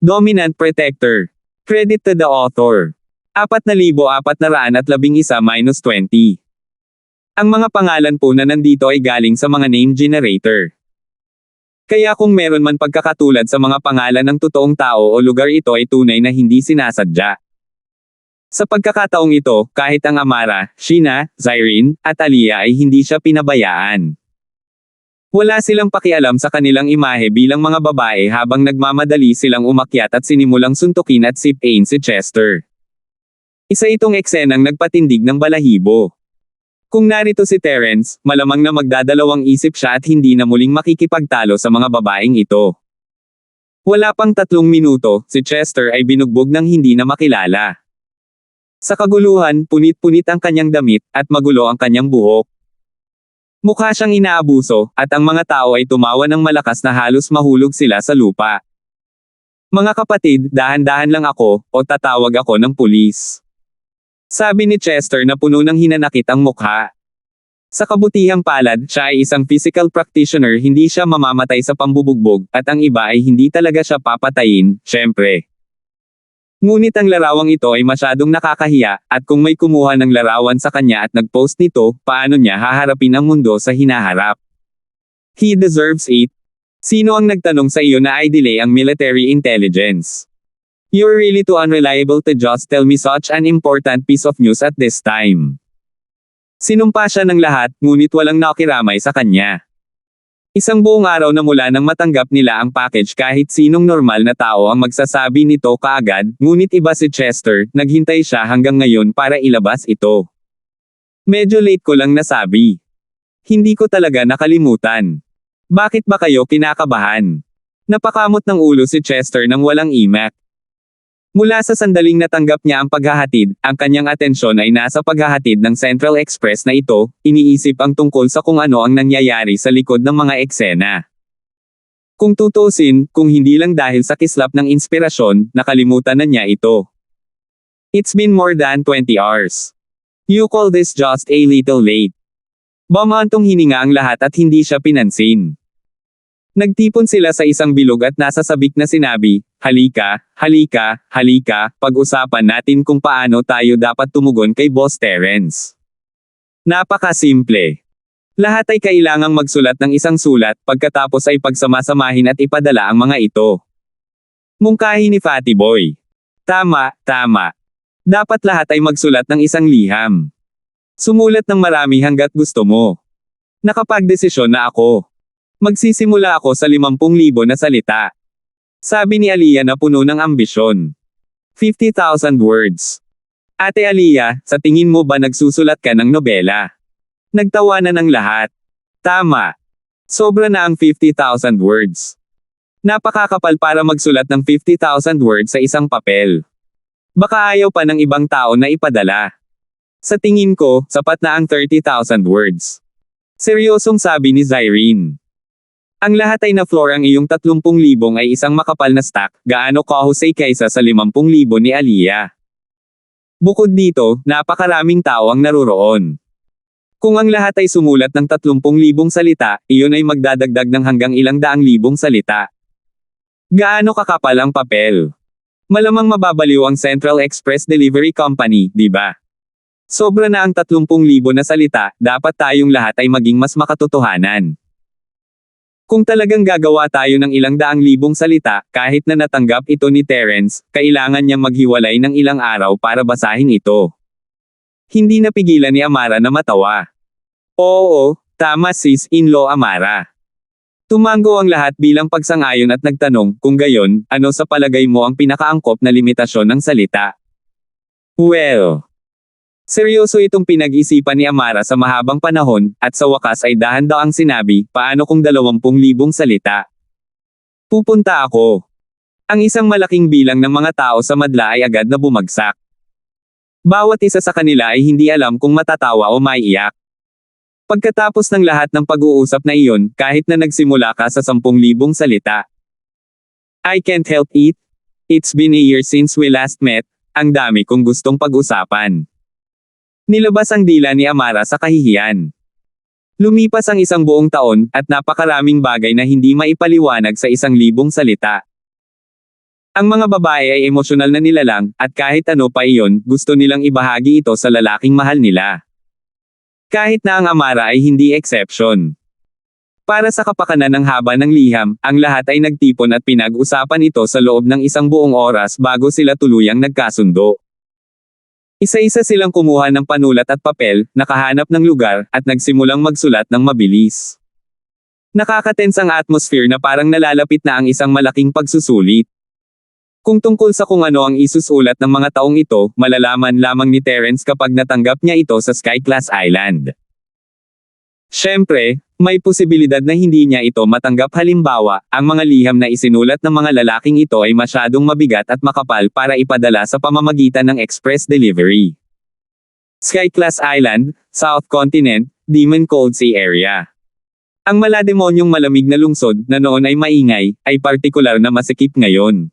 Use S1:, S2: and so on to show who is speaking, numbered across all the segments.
S1: Dominant Protector. Credit to the author. 4,411-20. Ang mga pangalan po na nandito ay galing sa mga name generator. Kaya kung meron man pagkakatulad sa mga pangalan ng totoong tao o lugar, ito ay tunay na hindi sinasadya. Sa pagkakataong ito, kahit ang Amara, Sheena, Zyrene, at Aaliyah ay hindi siya pinabayaan. Wala silang pakialam sa kanilang imahe bilang mga babae habang nagmamadali silang umakyat at sinimulang suntukin at sipain si Chester. Isa itong eksenang nagpatindig ng balahibo. Kung narito si Terrence, malamang na magdadalawang isip siya at hindi na muling makikipagtalo sa mga babaeng ito. Wala pang 3 minuto, si Chester ay binugbog ng hindi na makilala. Sa kaguluhan, punit-punit ang kanyang damit, at magulo ang kanyang buhok. Mukha siyang inaabuso, at ang mga tao ay tumawa ng malakas na halos mahulog sila sa lupa. Mga kapatid, dahan-dahan lang ako, o tatawag ako ng pulis. Sabi ni Chester na puno ng hinanakit ang mukha. Sa kabutihang palad, siya ay isang physical practitioner, hindi siya mamamatay sa pambubugbog, at ang iba ay hindi talaga siya papatayin, syempre. Ngunit ang larawang ito ay masyadong nakakahiya, at kung may kumuha ng larawan sa kanya at nag-post nito, paano niya haharapin ang mundo sa hinaharap? He deserves it. Sino ang nagtanong sa iyo na i-delay ang military intelligence? You're really too unreliable to just tell me such an important piece of news at this time. Sinumpa siya ng lahat, ngunit walang nakiramay sa kanya. Isang buong araw na mula nang matanggap nila ang package, kahit sinong normal na tao ang magsasabi nito kaagad, ngunit iba si Chester, naghintay siya hanggang ngayon para ilabas ito. Medyo late ko lang nasabi. Hindi ko talaga nakalimutan. Bakit ba kayo kinakabahan? Napakamot ng ulo si Chester nang walang imak. Mula sa sandaling natanggap niya ang paghahatid, ang kanyang atensyon ay nasa paghahatid ng Central Express na ito, iniisip ang tungkol sa kung ano ang nangyayari sa likod ng mga eksena. Kung tutuusin, kung hindi lang dahil sa kislap ng inspirasyon, nakalimutan na niya ito. It's been more than 20 hours. You call this just a little late. Bumantong hininga ang lahat at hindi siya pinansin. Nagtipon sila sa isang bilog at nasa sabik na sinabi, halika, halika, halika, pag-usapan natin kung paano tayo dapat tumugon kay Boss Terrence. Napakasimple. Lahat ay kailangang magsulat ng isang sulat, pagkatapos ay pagsamasamahin at ipadala ang mga ito. Mungkahi ni Fatty Boy. Tama, tama. Dapat lahat ay magsulat ng isang liham. Sumulat ng marami hanggat gusto mo. Nakapagdesisyon na ako. Magsisimula ako sa 50,000 na salita. Sabi ni Aaliyah na puno ng ambisyon. 50,000 words. Ate Aaliyah, sa tingin mo ba nagsusulat ka ng nobela? Nagtawanan ng lahat. Tama. Sobra na ang 50,000 words. Napakakapal para magsulat ng 50,000 words sa isang papel. Baka ayaw pa ng ibang tao na ipadala. Sa tingin ko, sapat na ang 30,000 words. Seryosong sabi ni Zyrene. Ang lahat ay na-floor, ang iyong 30,000 ay isang makapal na stack, gaano kahusay kaysa sa 50,000 ni Aaliyah. Bukod dito, napakaraming tao ang naruroon. Kung ang lahat ay sumulat ng 30,000 salita, iyon ay magdadagdag ng hanggang ilang daang libong salita. Gaano kakapal ang papel? Malamang mababaliw ang Central Express Delivery Company, di ba? Sobra na ang 30,000 na salita, dapat tayong lahat ay maging mas makatotohanan. Kung talagang gagawa tayo ng ilang daang libong salita, kahit na natanggap ito ni Terrence, kailangan niyang maghiwalay ng ilang araw para basahin ito. Hindi napigilan ni Amara na matawa. Oo, tama sis-in-law Amara. Tumango ang lahat bilang pagsang-ayon at nagtanong, kung gayon, ano sa palagay mo ang pinakaangkop na limitasyon ng salita? Well, seryoso itong pinag-isipan ni Amara sa mahabang panahon, at sa wakas ay dahan-dahang sinabi, paano kung 20,000 salita? Pupunta ako. Ang isang malaking bilang ng mga tao sa madla ay agad na bumagsak. Bawat isa sa kanila ay hindi alam kung matatawa o maiiyak. Pagkatapos ng lahat ng pag-uusap na iyon, kahit na nagsimula ka sa 10,000 salita. I can't help it. It's been a year since we last met, ang dami kong gustong pag-usapan. Nilabas ang dila ni Amara sa kahihiyan. Lumipas ang isang buong taon, at napakaraming bagay na hindi maipaliwanag sa 1,000 salita. Ang mga babae ay emosyonal na nilalang, at kahit ano pa iyon, gusto nilang ibahagi ito sa lalaking mahal nila. Kahit na ang Amara ay hindi exception. Para sa kapakanan ng haba ng liham, ang lahat ay nagtipon at pinag-usapan ito sa loob ng isang buong oras bago sila tuluyang nagkasundo. Isa-isa silang kumuha ng panulat at papel, nakahanap ng lugar, at nagsimulang magsulat ng mabilis. Nakakatense ang atmosphere na parang nalalapit na ang isang malaking pagsusulit. Kung tungkol sa kung ano ang isusulat ng mga taong ito, malalaman lamang ni Terence kapag natanggap niya ito sa Sky Class Island. Siyempre, may posibilidad na hindi niya ito matanggap, halimbawa, ang mga liham na isinulat ng mga lalaking ito ay masyadong mabigat at makapal para ipadala sa pamamagitan ng express delivery. Sky Class Island, South Continent, Demon Cold Sea Area. Ang malademonyong malamig na lungsod, na noon ay maingay, ay partikular na masikip ngayon.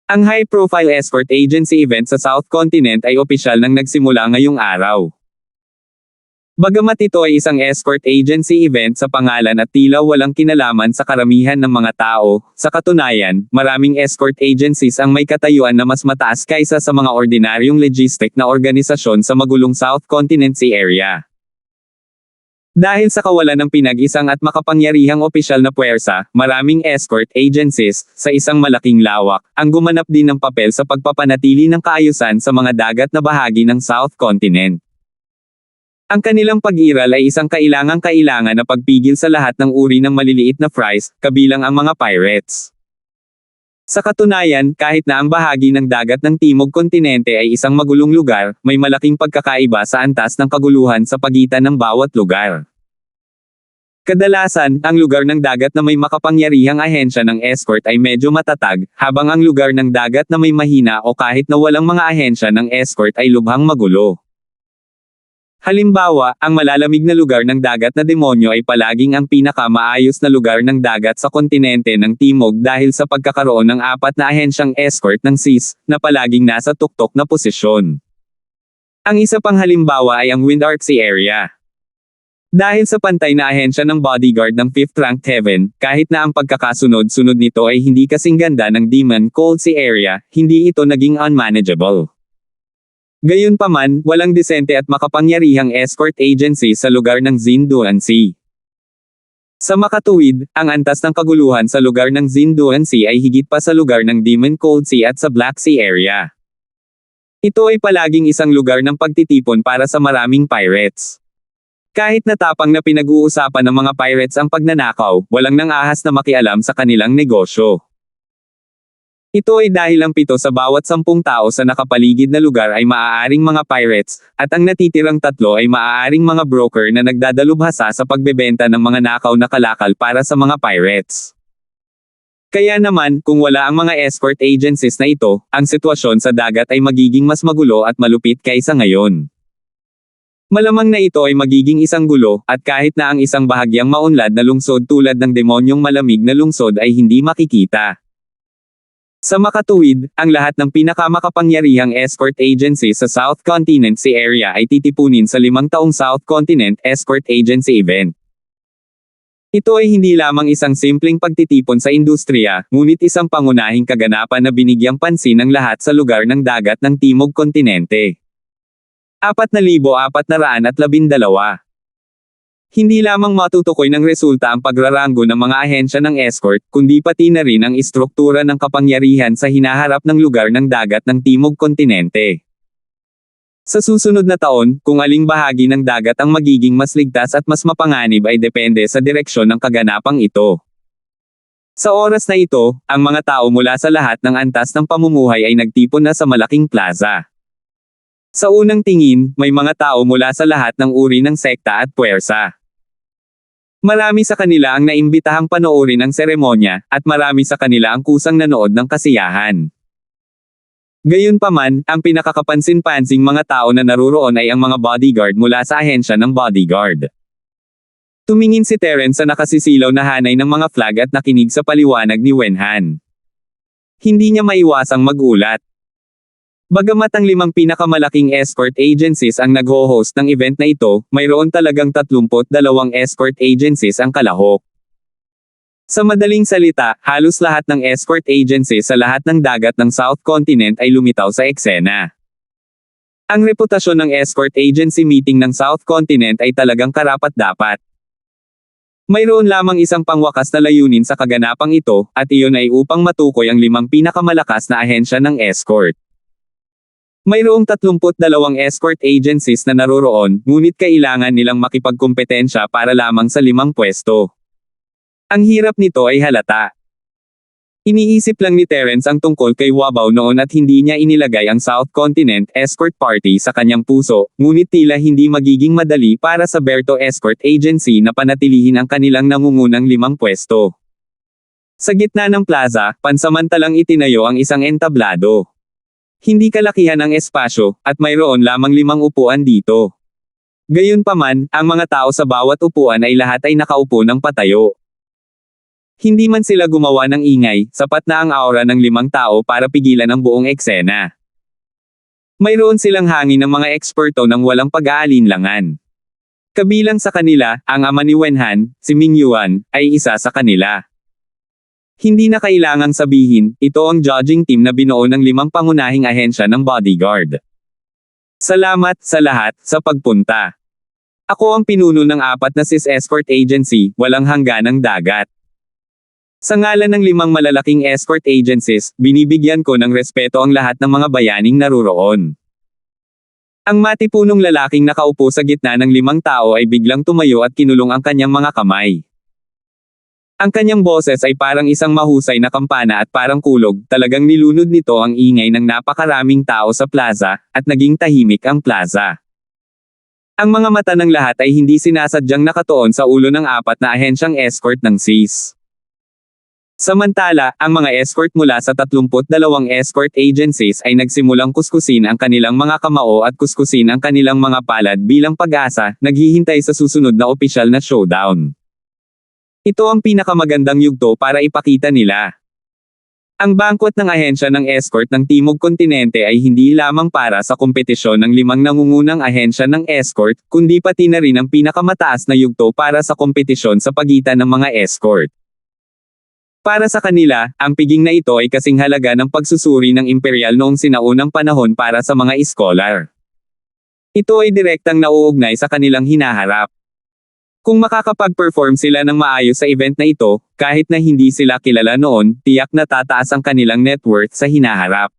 S1: Ang high-profile escort agency event sa South Continent ay opisyal nang nagsimula ngayong araw. Bagamat ito ay isang escort agency event sa pangalan at tila walang kinalaman sa karamihan ng mga tao, sa katunayan, maraming escort agencies ang may katayuan na mas mataas kaysa sa mga ordinaryong logistic na organisasyon sa magulong South Continent Sea Area. Dahil sa kawalan ng pinag-isang at makapangyarihang opisyal na puwersa, maraming escort agencies, sa isang malaking lawak, ang gumanap din ng papel sa pagpapanatili ng kaayusan sa mga dagat na bahagi ng South Continent. Ang kanilang pag-iral ay isang kailangang-kailangan na pagpigil sa lahat ng uri ng maliliit na fries, kabilang ang mga pirates. Sa katunayan, kahit na ang bahagi ng dagat ng Timog Kontinente ay isang magulong lugar, may malaking pagkakaiba sa antas ng kaguluhan sa pagitan ng bawat lugar. Kadalasan, ang lugar ng dagat na may makapangyarihang ahensya ng escort ay medyo matatag, habang ang lugar ng dagat na may mahina o kahit na walang mga ahensya ng escort ay lubhang magulo. Halimbawa, ang malalamig na lugar ng dagat na demonyo ay palaging ang pinakamaayos na lugar ng dagat sa kontinente ng Timog dahil sa pagkakaroon ng 4 na ahensyang escort ng SEAS, na palaging nasa tuktok na posisyon. Ang isa pang halimbawa ay ang Windark Sea Area. Dahil sa pantay na ahensya ng bodyguard ng 5th Ranked Heaven, kahit na ang pagkakasunod-sunod nito ay hindi kasing ganda ng Demon Cold Sea Area, hindi ito naging unmanageable. Gayunpaman, walang disente at makapangyarihang escort agency sa lugar ng Zinduan Sea. Sa makatuwid, ang antas ng kaguluhan sa lugar ng Zinduan Sea ay higit pa sa lugar ng Demon Cold Sea at sa Black Sea Area. Ito ay palaging isang lugar ng pagtitipon para sa maraming pirates. Kahit natapang na pinag-uusapan ng mga pirates ang pagnanakaw, walang nang-ahas na makialam sa kanilang negosyo. Ito ay dahil ang 7 sa bawat 10 tao sa nakapaligid na lugar ay maaaring mga pirates, at ang natitirang 3 ay maaaring mga broker na nagdadalubhasa sa pagbebenta ng mga nakaw na kalakal para sa mga pirates. Kaya naman, kung wala ang mga escort agencies na ito, ang sitwasyon sa dagat ay magiging mas magulo at malupit kaysa ngayon. Malamang na ito ay magiging isang gulo, at kahit na ang isang bahagyang maunlad na lungsod tulad ng demonyong malamig na lungsod ay hindi makikita. Sa makatuwid, ang lahat ng pinakamakapangyarihang escort agency sa South Continent Sea Area ay titipunin sa 5 taong South Continent Escort Agency Event. Ito ay hindi lamang isang simpleng pagtitipon sa industriya, ngunit isang pangunahing kaganapan na binigyang pansin ng lahat sa lugar ng dagat ng Timog Kontinente. 4,412. Hindi lamang matutukoy ng resulta ang pagraranggo ng mga ahensya ng escort, kundi pati na rin ang istruktura ng kapangyarihan sa hinaharap ng lugar ng dagat ng Timog Kontinente. Sa susunod na taon, kung aling bahagi ng dagat ang magiging mas ligtas at mas mapanganib ay depende sa direksyon ng kaganapang ito. Sa oras na ito, ang mga tao mula sa lahat ng antas ng pamumuhay ay nagtipon na sa malaking plaza. Sa unang tingin, may mga tao mula sa lahat ng uri ng sekta at puwersa. Marami sa kanila ang naimbitahang panoorin ang seremonya, at marami sa kanila ang kusang nanood ng kasiyahan. Gayunpaman, ang pinakakapansin-pansing mga tao na naruroon ay ang mga bodyguard mula sa ahensya ng bodyguard. Tumingin si Terence sa nakasisilaw na hanay ng mga flag at nakinig sa paliwanag ni Wenhan. Hindi niya maiwasang magulat. Bagamat ang 5 pinakamalaking escort agencies ang nagho-host ng event na ito, mayroon talagang 32 escort agencies ang kalahok. Sa madaling salita, halos lahat ng escort agencies sa lahat ng dagat ng South Continent ay lumitaw sa eksena. Ang reputasyon ng escort agency meeting ng South Continent ay talagang karapat-dapat. Mayroon lamang isang pangwakas na layunin sa kaganapang ito, at iyon ay upang matukoy ang 5 pinakamalakas na ahensya ng escort. Mayroong 32 escort agencies na naroroon, ngunit kailangan nilang makipagkumpetensya para lamang sa 5 pwesto. Ang hirap nito ay halata. Iniisip lang ni Terence ang tungkol kay Wabaw noon at hindi niya inilagay ang South Continent Escort Party sa kanyang puso, ngunit tila hindi magiging madali para sa Berto Escort Agency na panatilihin ang kanilang nangungunang 5 pwesto. Sa gitna ng plaza, pansamantalang itinayo ang isang entablado. Hindi kalakihan ang espasyo, at mayroon lamang 5 upuan dito. Gayunpaman, ang mga tao sa bawat upuan ay lahat ay nakaupo ng patayo. Hindi man sila gumawa ng ingay, sapat na ang aura ng 5 tao para pigilan ang buong eksena. Mayroon silang hangin ng mga eksperto ng walang pag-aalinlangan. Kabilang sa kanila, ang ama ni Wenhan, si Ming Yuan, ay isa sa kanila. Hindi na kailangang sabihin, ito ang judging team na binuo ng 5 pangunahing ahensya ng bodyguard. Salamat sa lahat sa pagpunta. Ako ang pinuno ng 4 na SIS Escort Agency, walang hangganang dagat. Sa ngalan ng 5 malalaking escort agencies, binibigyan ko ng respeto ang lahat ng mga bayaning naroroon. Ang matipunong lalaking nakaupo sa gitna ng 5 tao ay biglang tumayo at kinulong ang kanyang mga kamay. Ang kanyang boses ay parang isang mahusay na kampana at parang kulog, talagang nilunod nito ang ingay ng napakaraming tao sa plaza, at naging tahimik ang plaza. Ang mga mata ng lahat ay hindi sinasadyang nakatuon sa ulo ng 4 na ahensyang escort ng SIS. Samantala, ang mga escort mula sa 32 escort agencies ay nagsimulang kuskusin ang kanilang mga kamao at kuskusin ang kanilang mga palad bilang pag-asa, naghihintay sa susunod na opisyal na showdown. Ito ang pinakamagandang yugto para ipakita nila. Ang bangkwat ng ahensya ng escort ng Timog Kontinente ay hindi lamang para sa kompetisyon ng 5 nangungunang ahensya ng escort, kundi pati na rin ang pinakamataas na yugto para sa kompetisyon sa pagitan ng mga escort. Para sa kanila, ang piging na ito ay kasing halaga ng pagsusuri ng imperial noong sinaunang panahon para sa mga iskolar. Ito ay direktang nauugnay sa kanilang hinaharap. Kung makakapag-perform sila ng maayos sa event na ito, kahit na hindi sila kilala noon, tiyak na tataas ang kanilang net worth sa hinaharap.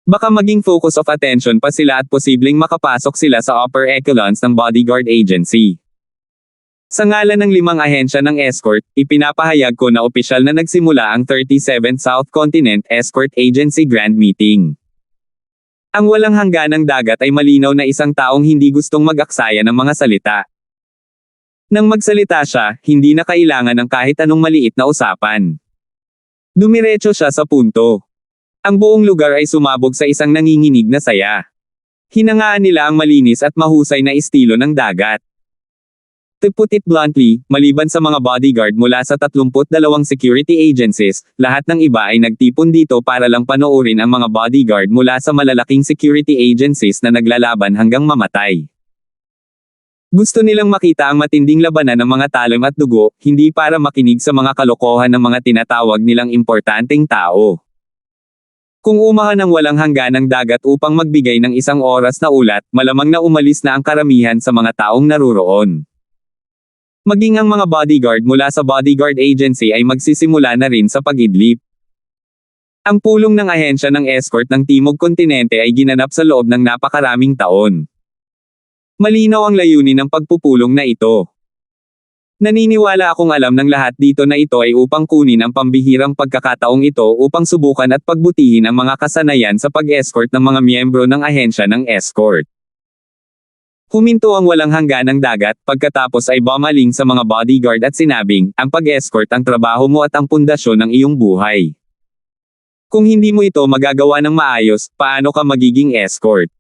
S1: Baka maging focus of attention pa sila at posibleng makapasok sila sa upper echelons ng bodyguard agency. Sa ngalan ng 5 ahensya ng escort, ipinapahayag ko na opisyal na nagsimula ang 37th South Continent Escort Agency Grand Meeting. Ang walang hangganang dagat ay malinaw na isang taong hindi gustong mag-aksaya ng mga salita. Nang magsalita siya, hindi na kailangan ng kahit anong maliit na usapan. Dumiretso siya sa punto. Ang buong lugar ay sumabog sa isang nanginginig na saya. Hinangaan nila ang malinis at mahusay na estilo ng dagat. To put it bluntly, maliban sa mga bodyguard mula sa 32 security agencies, lahat ng iba ay nagtipon dito para lang panoorin ang mga bodyguard mula sa malalaking security agencies na naglalaban hanggang mamatay. Gusto nilang makita ang matinding labanan ng mga talim at dugo, hindi para makinig sa mga kalokohan ng mga tinatawag nilang importanteng tao. Kung umahan ng walang hangganang dagat upang magbigay ng 1 oras na ulat, malamang na umalis na ang karamihan sa mga taong naroroon. Maging ang mga bodyguard mula sa bodyguard agency ay magsisimula na rin sa pag-idlip. Ang pulong ng ahensya ng escort ng Timog Kontinente ay ginanap sa loob ng napakaraming taon. Malinaw ang layunin ng pagpupulong na ito. Naniniwala akong alam ng lahat dito na ito ay upang kunin ang pambihirang pagkakataong ito upang subukan at pagbutihin ang mga kasanayan sa pag-escort ng mga miyembro ng ahensya ng escort. Huminto ang walang hangganang dagat, pagkatapos ay bumaling sa mga bodyguard at sinabing, ang pag-escort ang trabaho mo at ang pundasyon ng iyong buhay. Kung hindi mo ito magagawa ng maayos, paano ka magiging escort?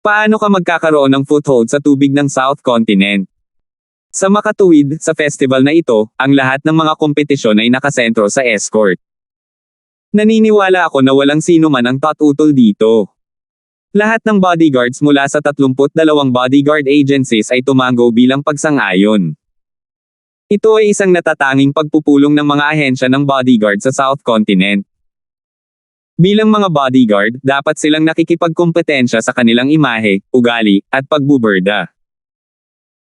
S1: Paano ka magkakaroon ng foothold sa tubig ng South Continent? Sa makatuwid, sa festival na ito, ang lahat ng mga kompetisyon ay nakasentro sa escort. Naniniwala ako na walang sino man ang tututol dito. Lahat ng bodyguards mula sa 32 bodyguard agencies ay tumango bilang pagsang-ayon. Ito ay isang natatanging pagpupulong ng mga ahensya ng bodyguard sa South Continent. Bilang mga bodyguard, dapat silang nakikipagkompetensya sa kanilang imahe, ugali, at pagbuburda.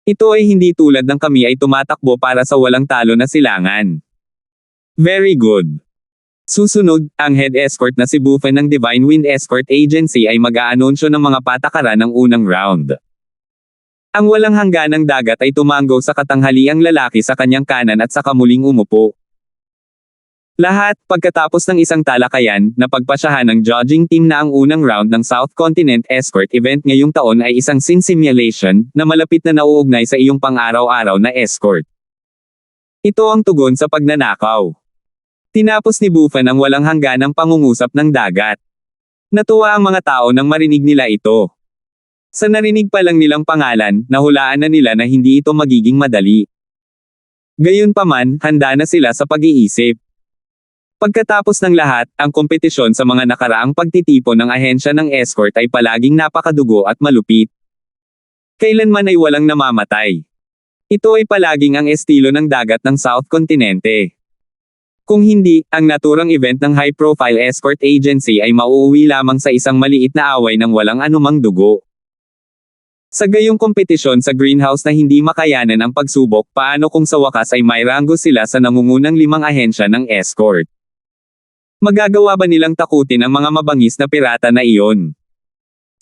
S1: Ito ay hindi tulad ng kami ay tumatakbo para sa walang talo na silangan. Very good. Susunod, ang head escort na si Buffen ng Divine Wind Escort Agency ay mag-aanunsyo ng mga patakaran ng unang round. Ang walang hangganang dagat ay tumanggo sa katanghaliang lalaki sa kanyang kanan at saka muling umupo. Lahat, pagkatapos ng isang talakayan, napagpasyahan ng judging team na ang unang round ng South Continent Escort event ngayong taon ay isang scene simulation na malapit na nauugnay sa iyong pang-araw-araw na escort. Ito ang tugon sa pagnanakaw. Tinapos ni Buffen ang walang hangganang pangungusap ng dagat. Natuwa ang mga tao nang marinig nila ito. Sa narinig pa lang nilang pangalan, nahulaan na nila na hindi ito magiging madali. Gayunpaman, handa na sila sa pag-iisip. Pagkatapos ng lahat, ang kompetisyon sa mga nakaraang pagtitipon ng ahensya ng escort ay palaging napakadugo at malupit. Kailanman ay walang namamatay. Ito ay palaging ang estilo ng dagat ng South Continente. Kung hindi, ang naturang event ng high-profile escort agency ay mauuwi lamang sa isang maliit na away ng walang anumang dugo. Sa gayong kompetisyon sa greenhouse na hindi makayanan ang pagsubok, paano kung sa wakas ay may ranggo sila sa nangungunang 5 ahensya ng escort? Magagawa ba nilang takutin ang mga mabangis na pirata na iyon?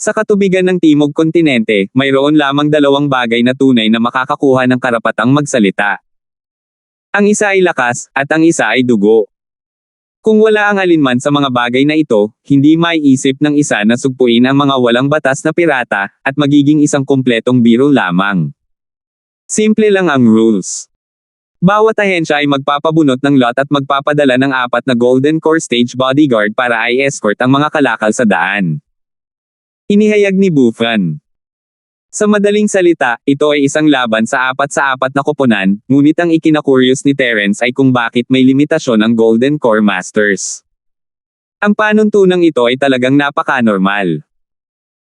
S1: Sa katubigan ng Timog Kontinente, mayroon lamang 2 bagay na tunay na makakakuha ng karapatang magsalita. Ang isa ay lakas, at ang isa ay dugo. Kung wala ang alinman sa mga bagay na ito, hindi maiisip ng isa na sugpuin ang mga walang batas na pirata, at magiging isang kumpletong biro lamang. Simple lang ang rules. Bawat ahensya ay magpapabunot ng lot at magpapadala ng 4 na Golden Core Stage bodyguard para i-escort ang mga kalakal sa daan. Inihayag ni Buffen. Sa madaling salita, ito ay isang laban sa 4 na koponan, ngunit ang ikinakuryos ni Terence ay kung bakit may limitasyon ang Golden Core Masters. Ang panuntunang ito ay talagang napaka-normal.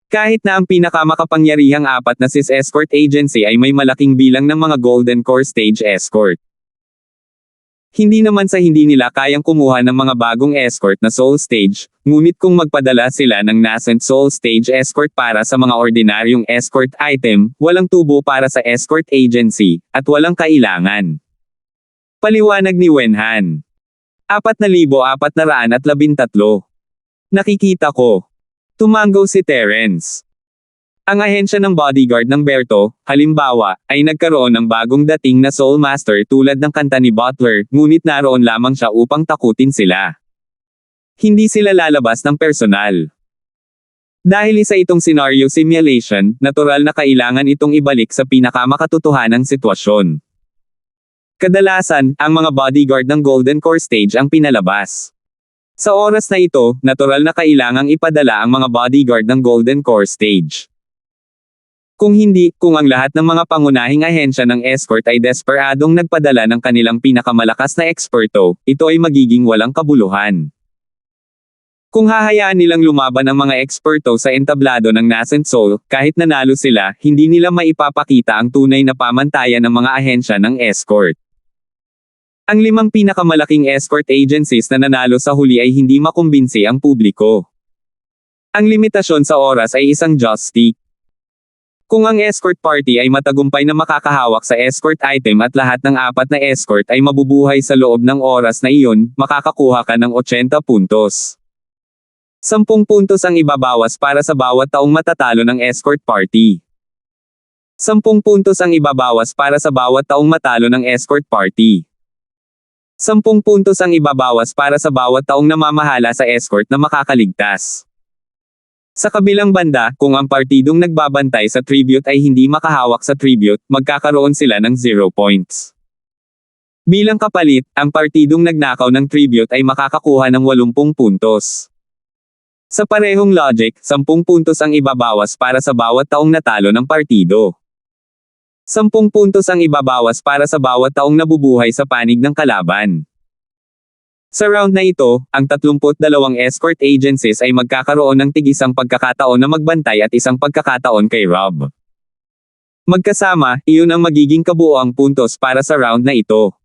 S1: Kahit na ang pinakamakapangyarihang 4 na SIS Escort Agency ay may malaking bilang ng mga Golden Core Stage Escort. Hindi naman sa hindi nila kayang kumuha ng mga bagong escort na Soul Stage, ngunit kung magpadala sila ng nascent Soul Stage Escort para sa mga ordinaryong escort item, walang tubo para sa escort agency, at walang kailangan. Paliwanag ni Wenhan. 4,413. Nakikita ko. Tumango si Terence. Ang ahensya ng bodyguard ng Berto, halimbawa, ay nagkaroon ng bagong dating na Soul Master tulad ng kanta ni Butler, ngunit naroon lamang siya upang takutin sila. Hindi sila lalabas ng personal. Dahil isa itong scenario simulation, natural na kailangan itong ibalik sa pinakamakatotohanang sitwasyon. Kadalasan, ang mga bodyguard ng Golden Core Stage ang pinalabas. Sa oras na ito, natural na kailangang ipadala ang mga bodyguard ng Golden Core Stage. Kung hindi, kung ang lahat ng mga pangunahing ahensya ng escort ay desperadong nagpadala ng kanilang pinakamalakas na eksperto, ito ay magiging walang kabuluhan. Kung hahayaan nilang lumaban ang mga eksperto sa entablado ng Nascent Soul, kahit nanalo sila, hindi nila maipapakita ang tunay na pamantayan ng mga ahensya ng escort. Ang 5 pinakamalaking escort agencies na nanalo sa huli ay hindi makumbinsi ang publiko. Ang limitasyon sa oras ay isang joystick. Kung ang escort party ay matagumpay na makakahawak sa escort item at lahat ng 4 na escort ay mabubuhay sa loob ng oras na iyon, makakakuha ka ng 80 puntos. 10 puntos ang ibabawas para sa bawat taong matatalo ng escort party. 10 puntos ang ibabawas para sa bawat taong matalo ng escort party. 10 puntos ang ibabawas para sa bawat taong namamahala sa escort na makakaligtas. Sa kabilang banda, kung ang partidong nagbabantay sa tribute ay hindi makahawak sa tribute, magkakaroon sila ng 0 points. Bilang kapalit, ang partidong nagnakaw ng tribute ay makakakuha ng 80 puntos. Sa parehong logic, 10 puntos ang ibabawas para sa bawat taong natalo ng partido. 10 puntos ang ibabawas para sa bawat taong nabubuhay sa panig ng kalaban. Sa round na ito, ang 32 escort agencies ay magkakaroon ng tig-isang pagkakataon na magbantay at isang pagkakataon kay Rob. Magkasama, iyon ang magiging kabuoang puntos para sa round na ito.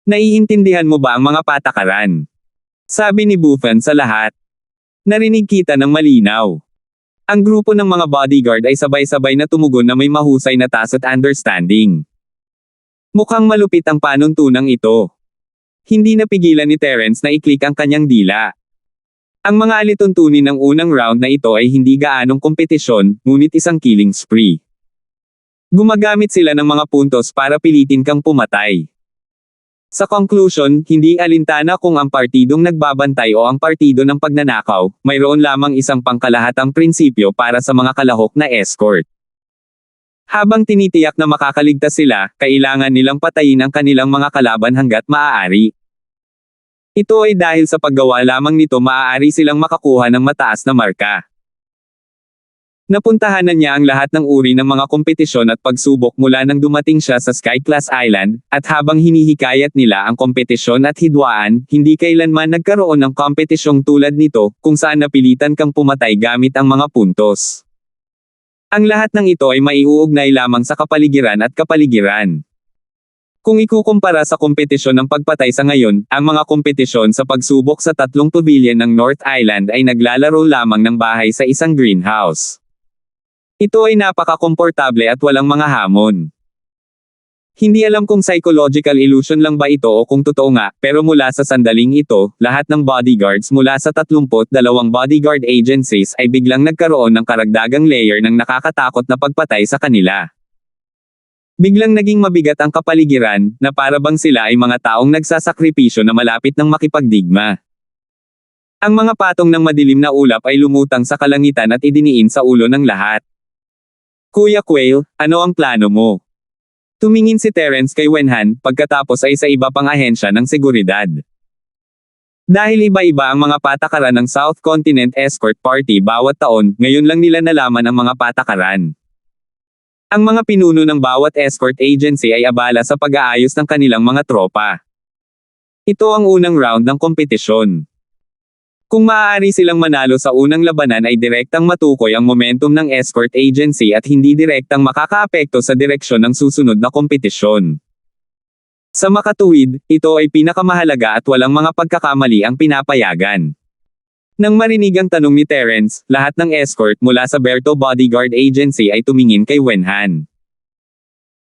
S1: Naiintindihan mo ba ang mga patakaran? Sabi ni Buffon sa lahat. Narinig kita ng malinaw. Ang grupo ng mga bodyguard ay sabay-sabay na tumugon na may mahusay na taas at understanding. Mukhang malupit ang panuntunang ito. Hindi napigilan ni Terence na i-click ang kanyang dila. Ang mga alituntunin ng unang round na ito ay hindi gaanong kompetisyon, ngunit isang killing spree. Gumagamit sila ng mga puntos para pilitin kang pumatay. Sa conclusion, hindi alintana kung ang partidong nagbabantay o ang partido ng pagnanakaw, mayroon lamang isang pangkalahatang prinsipyo para sa mga kalahok na escort. Habang tinitiyak na makakaligtas sila, kailangan nilang patayin ang kanilang mga kalaban hanggat maaari. Ito ay dahil sa paggawa lamang nito maaari silang makakuha ng mataas na marka. Napuntahan na niya ang lahat ng uri ng mga kompetisyon at pagsubok mula nang dumating siya sa Sky-class Island, at habang hinihikayat nila ang kompetisyon at hidwaan, hindi kailanman nagkaroon ng kompetisyong tulad nito, kung saan napilitan kang pumatay gamit ang mga puntos. Ang lahat ng ito ay maiuugnay lamang sa kapaligiran at kapaligiran. Kung ikukumpara sa kompetisyon ng pagpatay sa ngayon, ang mga kompetisyon sa pagsubok sa tatlong pavilion ng North Island ay naglalaro lamang ng bahay sa isang greenhouse. Ito ay napaka-komportable at walang mga hamon. Hindi alam kung psychological illusion lang ba ito o kung totoo nga, pero mula sa sandaling ito, lahat ng bodyguards mula sa 32 bodyguard agencies ay biglang nagkaroon ng karagdagang layer ng nakakatakot na pagpatay sa kanila. Biglang naging mabigat ang kapaligiran, na para bang sila ay mga taong nagsasakripisyo na malapit ng makipagdigma. Ang mga patong ng madilim na ulap ay lumutang sa kalangitan at idiniin sa ulo ng lahat. Kuya Quail, ano ang plano mo? Tumingin si Terence kay Wenhan, pagkatapos ay sa iba pang ahensya ng seguridad. Dahil iba-iba ang mga patakaran ng South Continent Escort Party bawat taon, ngayon lang nila nalaman ang mga patakaran. Ang mga pinuno ng bawat escort agency ay abala sa pag-aayos ng kanilang mga tropa. Ito ang unang round ng kompetisyon. Kung maaari silang manalo sa unang labanan ay direktang matukoy ang momentum ng escort agency at hindi direktang makakaapekto sa direksyon ng susunod na kompetisyon. Sa makatuwid, ito ay pinakamahalaga at walang mga pagkakamali ang pinapayagan. Nang marinig ang tanong ni Terence, lahat ng escort mula sa Berto Bodyguard Agency ay tumingin kay Wenhan.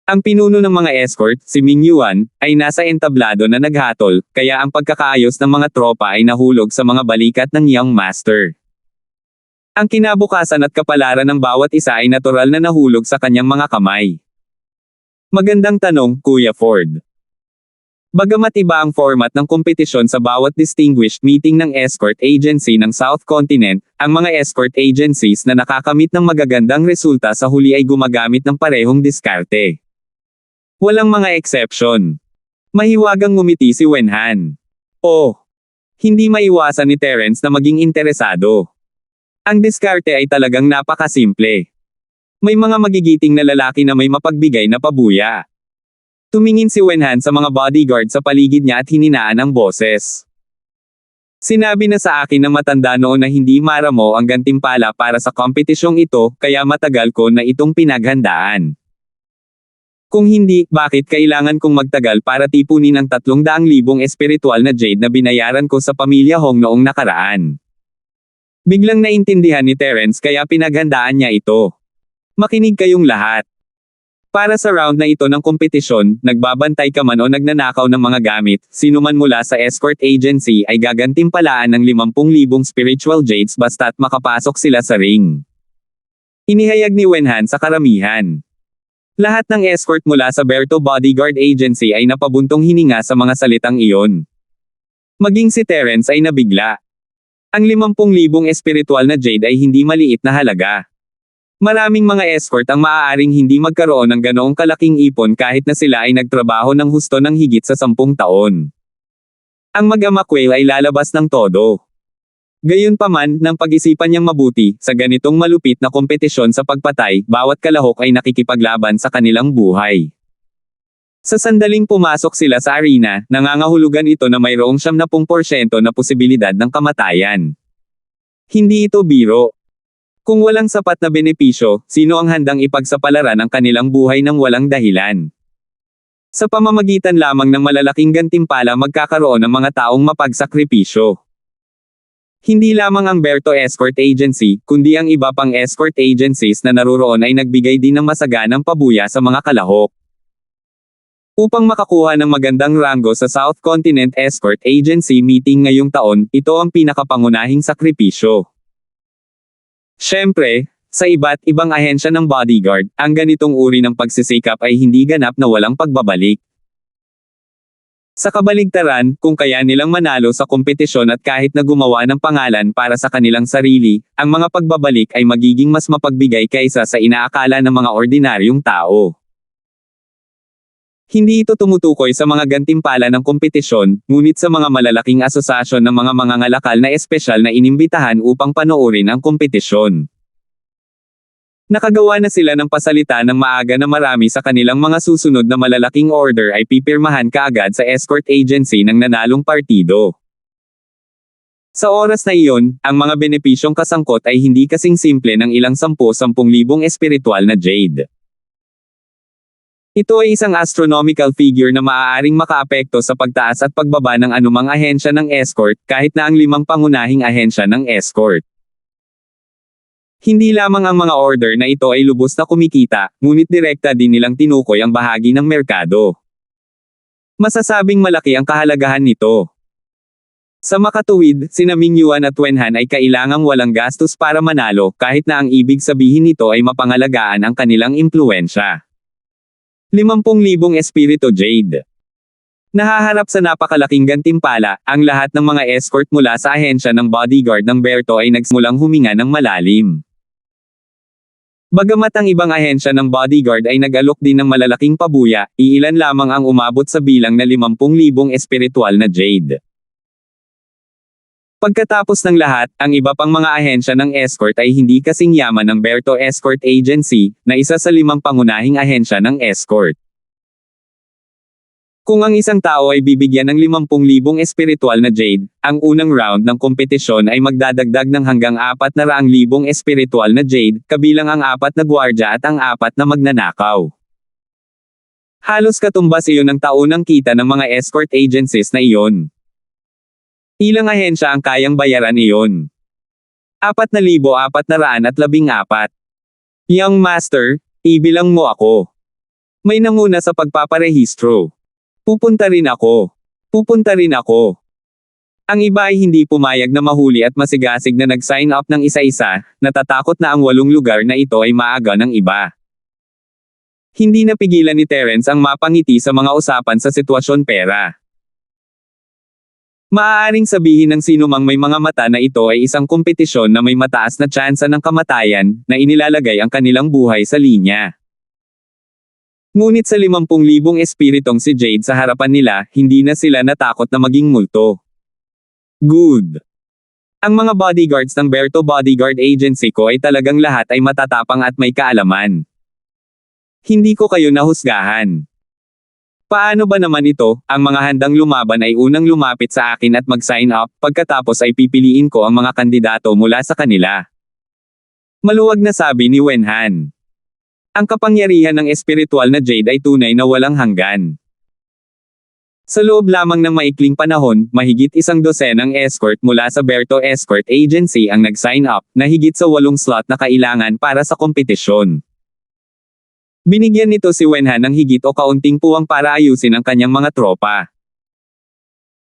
S1: Ang pinuno ng mga escort, si Ming Yuan, ay nasa entablado na naghatol, kaya ang pagkakaayos ng mga tropa ay nahulog sa mga balikat ng Young Master. Ang kinabukasan at kapalaran ng bawat isa ay natural na nahulog sa kanyang mga kamay. Magandang tanong, Kuya Ford. Bagamat iba ang format ng kompetisyon sa bawat distinguished meeting ng escort agency ng South Continent, ang mga escort agencies na nakakamit ng magagandang resulta sa huli ay gumagamit ng parehong diskarte. Walang mga exception. Mahiwagang ngumiti si Wenhan. Oh! Hindi maiwasan ni Terence na maging interesado. Ang diskarte ay talagang napakasimple. May mga magigiting na lalaki na may mapagbigay na pabuya. Tumingin si Wenhan sa mga bodyguard sa paligid niya at hininaan ang boses. Sinabi na sa akin ng matanda noon na hindi maramo ang gantimpala para sa kompetisyong ito, kaya matagal ko na itong pinaghandaan. Kung hindi, bakit kailangan kong magtagal para tipunin ang 300,000 espiritual na jade na binayaran ko sa pamilya Hong noong nakaraan? Biglang naintindihan ni Terence kaya pinaghandaan niya ito. Makinig kayong lahat. Para sa round na ito ng kompetisyon, nagbabantay ka man o nagnanakaw ng mga gamit, sino man mula sa escort agency ay gagantimpalaan ng 50,000 spiritual jades basta't makapasok sila sa ring. Inihayag ni Wenhan sa karamihan. Lahat ng escort mula sa Berto Bodyguard Agency ay napabuntong hininga sa mga salitang iyon. Maging si Terence ay nabigla. Ang 50,000 espiritual na jade ay hindi maliit na halaga. Maraming mga escort ang maaaring hindi magkaroon ng ganoong kalaking ipon kahit na sila ay nagtrabaho ng husto ng higit sa 10 taon. Ang mag-ama Quail ay lalabas ng todo. Gayunpaman, nang pag-isipan niyang mabuti, sa ganitong malupit na kompetisyon sa pagpatay, bawat kalahok ay nakikipaglaban sa kanilang buhay. Sa sandaling pumasok sila sa arena, nangangahulugan ito na mayroong 70% na posibilidad ng kamatayan. Hindi ito biro. Kung walang sapat na benepisyo, sino ang handang ipagsapalaran ang kanilang buhay ng walang dahilan? Sa pamamagitan lamang ng malalaking gantimpala magkakaroon ng mga taong mapagsakripisyo. Hindi lamang ang Berto Escort Agency, kundi ang iba pang escort agencies na naruroon ay nagbigay din ng masaganang pabuya sa mga kalahok. Upang makakuha ng magandang ranggo sa South Continent Escort Agency meeting ngayong taon, ito ang pinakapangunahing sakripisyo. Siyempre, sa iba't ibang ahensya ng bodyguard, ang ganitong uri ng pagsisikap ay hindi ganap na walang pagbabalik. Sa kabaligtaran, kung kaya nilang manalo sa kompetisyon at kahit na gumawa ng pangalan para sa kanilang sarili, ang mga pagbabalik ay magiging mas mapagbigay kaysa sa inaakala ng mga ordinaryong tao. Hindi ito tumutukoy sa mga gantimpala ng kompetisyon, ngunit sa mga malalaking asosasyon ng mga mangangalakal na espesyal na inimbitahan upang panoorin ang kompetisyon. Nakagawa na sila ng pasalita ng maaga na marami sa kanilang mga susunod na malalaking order ay pipirmahan kaagad sa escort agency ng nanalong partido. Sa oras na iyon, ang mga benepisyong kasangkot ay hindi kasing simple ng ilang 10,000 espiritual na jade. Ito ay isang astronomical figure na maaaring makaapekto sa pagtaas at pagbaba ng anumang ahensya ng escort, kahit na ang 5 pangunahing ahensya ng escort. Hindi lamang ang mga order na ito ay lubos na kumikita, ngunit direkta din nilang tinukoy ang bahagi ng merkado. Masasabing malaki ang kahalagahan nito. Sa makatuwid, sina Ming Yuan at Wen Han ay kailangang walang gastos para manalo, kahit na ang ibig sabihin nito ay mapangalagaan ang kanilang impluwensya. 50,000 espiritu jade. Nahaharap sa napakalaking gantimpala, ang lahat ng mga escort mula sa ahensya ng bodyguard ng Berto ay nagsimulang huminga ng malalim. Bagamat ang ibang ahensya ng bodyguard ay nag-alok din ng malalaking pabuya, iilan lamang ang umabot sa bilang na 50,000 espiritual na jade. Pagkatapos ng lahat, ang iba pang mga ahensya ng escort ay hindi kasing yaman ng Berto Escort Agency, na isa sa 5 pangunahing ahensya ng escort. Kung ang isang tao ay bibigyan ng 50,000 espiritual na jade, ang unang round ng kompetisyon ay magdadagdag ng hanggang 400,000 espiritual na jade, kabilang ang 4 na gwardya at ang 4 na magnanakaw. Halos katumbas iyon ng taunang kita ng mga escort agencies na iyon. Ilang ahensya ang kayang bayaran iyon? 4,414. Young Master, ibilang mo ako. May nanguna sa pagpaparehistro. Pupunta rin ako. Pupunta rin ako. Ang iba ay hindi pumayag na mahuli at masigasig na nag-sign up ng isa-isa, natatakot na ang 8 lugar na ito ay maaga ng iba. Hindi napigilan ni Terence ang mapangiti sa mga usapan sa sitwasyon pera. Maaaring sabihin ng sinumang may mga mata na ito ay isang kompetisyon na may mataas na tsansa ng kamatayan, na inilalagay ang kanilang buhay sa linya. Ngunit sa 50,000 espiritong si Jade sa harapan nila, hindi na sila natakot na maging multo. Good. Ang mga bodyguards ng Berto Bodyguard Agency ko ay talagang lahat ay matatapang at may kaalaman. Hindi ko kayo nahusgahan. Paano ba naman ito? Ang mga handang lumaban ay unang lumapit sa akin at mag-sign up, pagkatapos ay pipiliin ko ang mga kandidato mula sa kanila. Maluwag na sabi ni Wen Han. Ang kapangyarihan ng espiritual na jade ay tunay na walang hanggan. Sa loob lamang ng maikling panahon, mahigit 100 escort mula sa Berto Escort Agency ang nag-sign up, na higit sa 8 slot na kailangan para sa kompetisyon. Binigyan nito si Wen Han ng higit o kaunting puwang para ayusin ang kanyang mga tropa.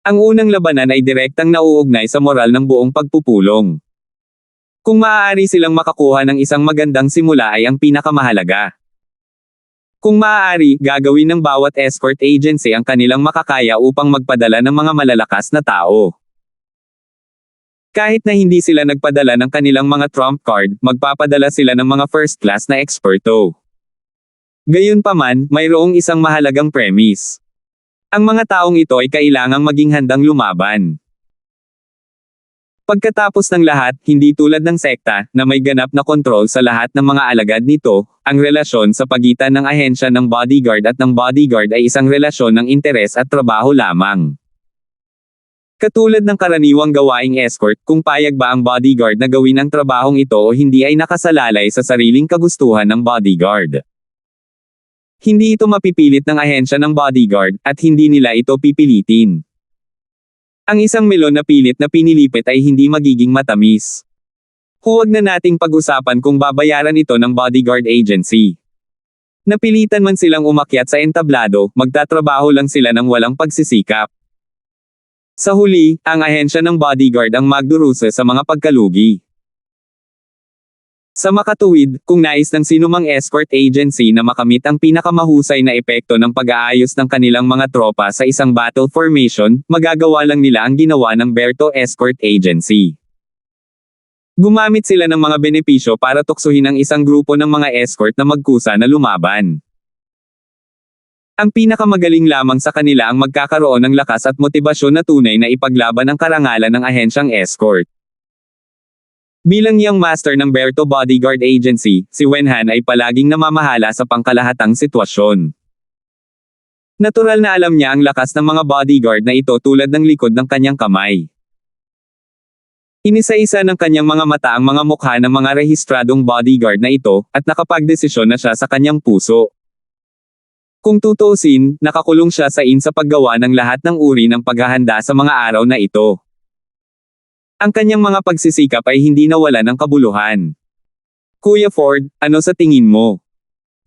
S1: Ang unang labanan ay direktang nauugnay sa moral ng buong pagpupulong. Kung maaari silang makakuha ng isang magandang simula ay ang pinakamahalaga. Kung maaari, gagawin ng bawat escort agency ang kanilang makakaya upang magpadala ng mga malalakas na tao. Kahit na hindi sila nagpadala ng kanilang mga trump card, magpapadala sila ng mga first class na eksperto. Gayunpaman, mayroong isang mahalagang premise. Ang mga taong ito ay kailangang maging handang lumaban. Pagkatapos ng lahat, hindi tulad ng sekta, na may ganap na kontrol sa lahat ng mga alagad nito, ang relasyon sa pagitan ng ahensya ng bodyguard at ng bodyguard ay isang relasyon ng interes at trabaho lamang. Katulad ng karaniwang gawaing escort, kung payag ba ang bodyguard na gawin ang trabahong ito o hindi ay nakasalalay sa sariling kagustuhan ng bodyguard. Hindi ito mapipilit ng ahensya ng bodyguard, at hindi nila ito pipilitin. Ang isang melon na pilit na pinilipit ay hindi magiging matamis. Huwag na nating pag-usapan kung babayaran ito ng bodyguard agency. Napilitan man silang umakyat sa entablado, magtatrabaho lang sila ng walang pagsisikap. Sa huli, ang ahensya ng bodyguard ang magdurusa sa mga pagkalugi. Sa makatuwid, kung nais ng sinumang escort agency na makamit ang pinakamahusay na epekto ng pag-aayos ng kanilang mga tropa sa isang battle formation, magagawa lang nila ang ginawa ng Berto Escort Agency. Gumamit sila ng mga benepisyo para tuksohin ang isang grupo ng mga escort na magkusa na lumaban. Ang pinakamagaling lamang sa kanila ang magkakaroon ng lakas at motibasyon na tunay na ipaglaban ang karangalan ng ahensyang escort. Bilang young master ng Berto Bodyguard Agency, si Wenhan ay palaging namamahala sa pangkalahatang sitwasyon. Natural na alam niya ang lakas ng mga bodyguard na ito tulad ng likod ng kanyang kamay. Inisa-isa ng kanyang mga mata ang mga mukha ng mga rehistradong bodyguard na ito, at nakapagdesisyon na siya sa kanyang puso. Kung tutuusin, nakakulong siya sa paggawa ng lahat ng uri ng paghahanda sa mga araw na ito. Ang kanyang mga pagsisikap ay hindi nawala ng kabuluhan. Kuya Ford, ano sa tingin mo?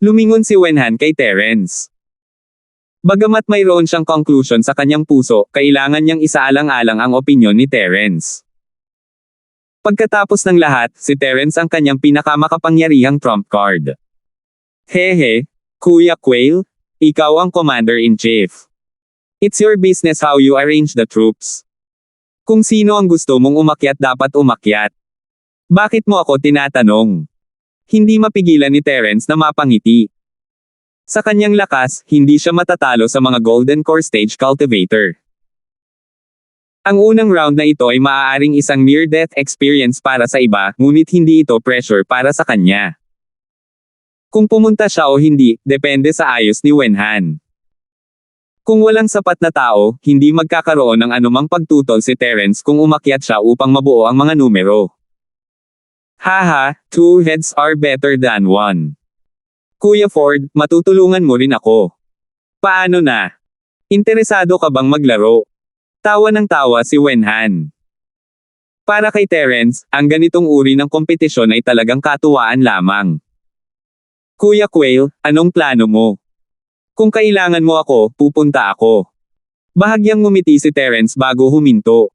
S1: Lumingon si Wenhan kay Terence. Bagamat mayroon siyang conclusion sa kanyang puso, kailangan niyang isaalang-alang ang opinyon ni Terence. Pagkatapos ng lahat, si Terence ang kanyang pinakamakapangyarihang trump card. Hehe, Kuya Quail, ikaw ang commander-in-chief. It's your business how you arrange the troops. Kung sino ang gusto mong umakyat dapat umakyat. Bakit mo ako tinatanong? Hindi mapigilan ni Terence na mapangiti. Sa kanyang lakas, hindi siya matatalo sa mga Golden Core Stage Cultivator. Ang unang round na ito ay maaaring isang near-death experience para sa iba, ngunit hindi ito pressure para sa kanya. Kung pumunta siya o hindi, depende sa ayos ni Wenhan. Kung walang sapat na tao, hindi magkakaroon ng anumang pagtutol si Terence kung umakyat siya upang mabuo ang mga numero. Haha, 2 heads are better than 1. Kuya Ford, matutulungan mo rin ako. Paano na? Interesado ka bang maglaro? Tawa ng tawa si Wenhan. Para kay Terence, ang ganitong uri ng kompetisyon ay talagang katuwaan lamang. Kuya Quail, anong plano mo? Kung kailangan mo ako, pupunta ako. Bahagyang ngumiti si Terence bago huminto.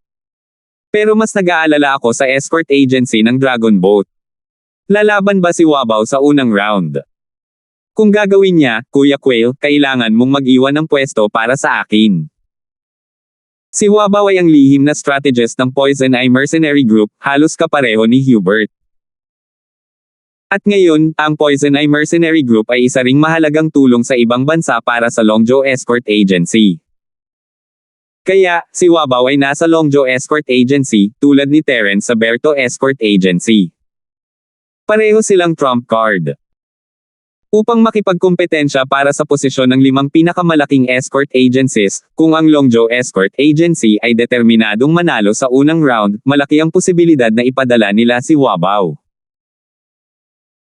S1: Pero mas nag-aalala ako sa escort agency ng Dragon Boat. Lalaban ba si Wabaw sa unang round? Kung gagawin niya, Kuya Quail, kailangan mong mag-iwan ng pwesto para sa akin. Si Wabaw ay ang lihim na strategist ng Poison Eye Mercenary Group, halos kapareho ni Hubert. At ngayon, ang Poison Eye Mercenary Group ay isa ring mahalagang tulong sa ibang bansa para sa Longzhou Escort Agency. Kaya, si Wabaw ay nasa Longzhou Escort Agency, tulad ni Terence sa Berto Escort Agency. Pareho silang trump card. Upang makipagkompetensya para sa posisyon ng 5 pinakamalaking escort agencies, kung ang Longzhou Escort Agency ay determinadong manalo sa unang round, malaki ang posibilidad na ipadala nila si Wabaw.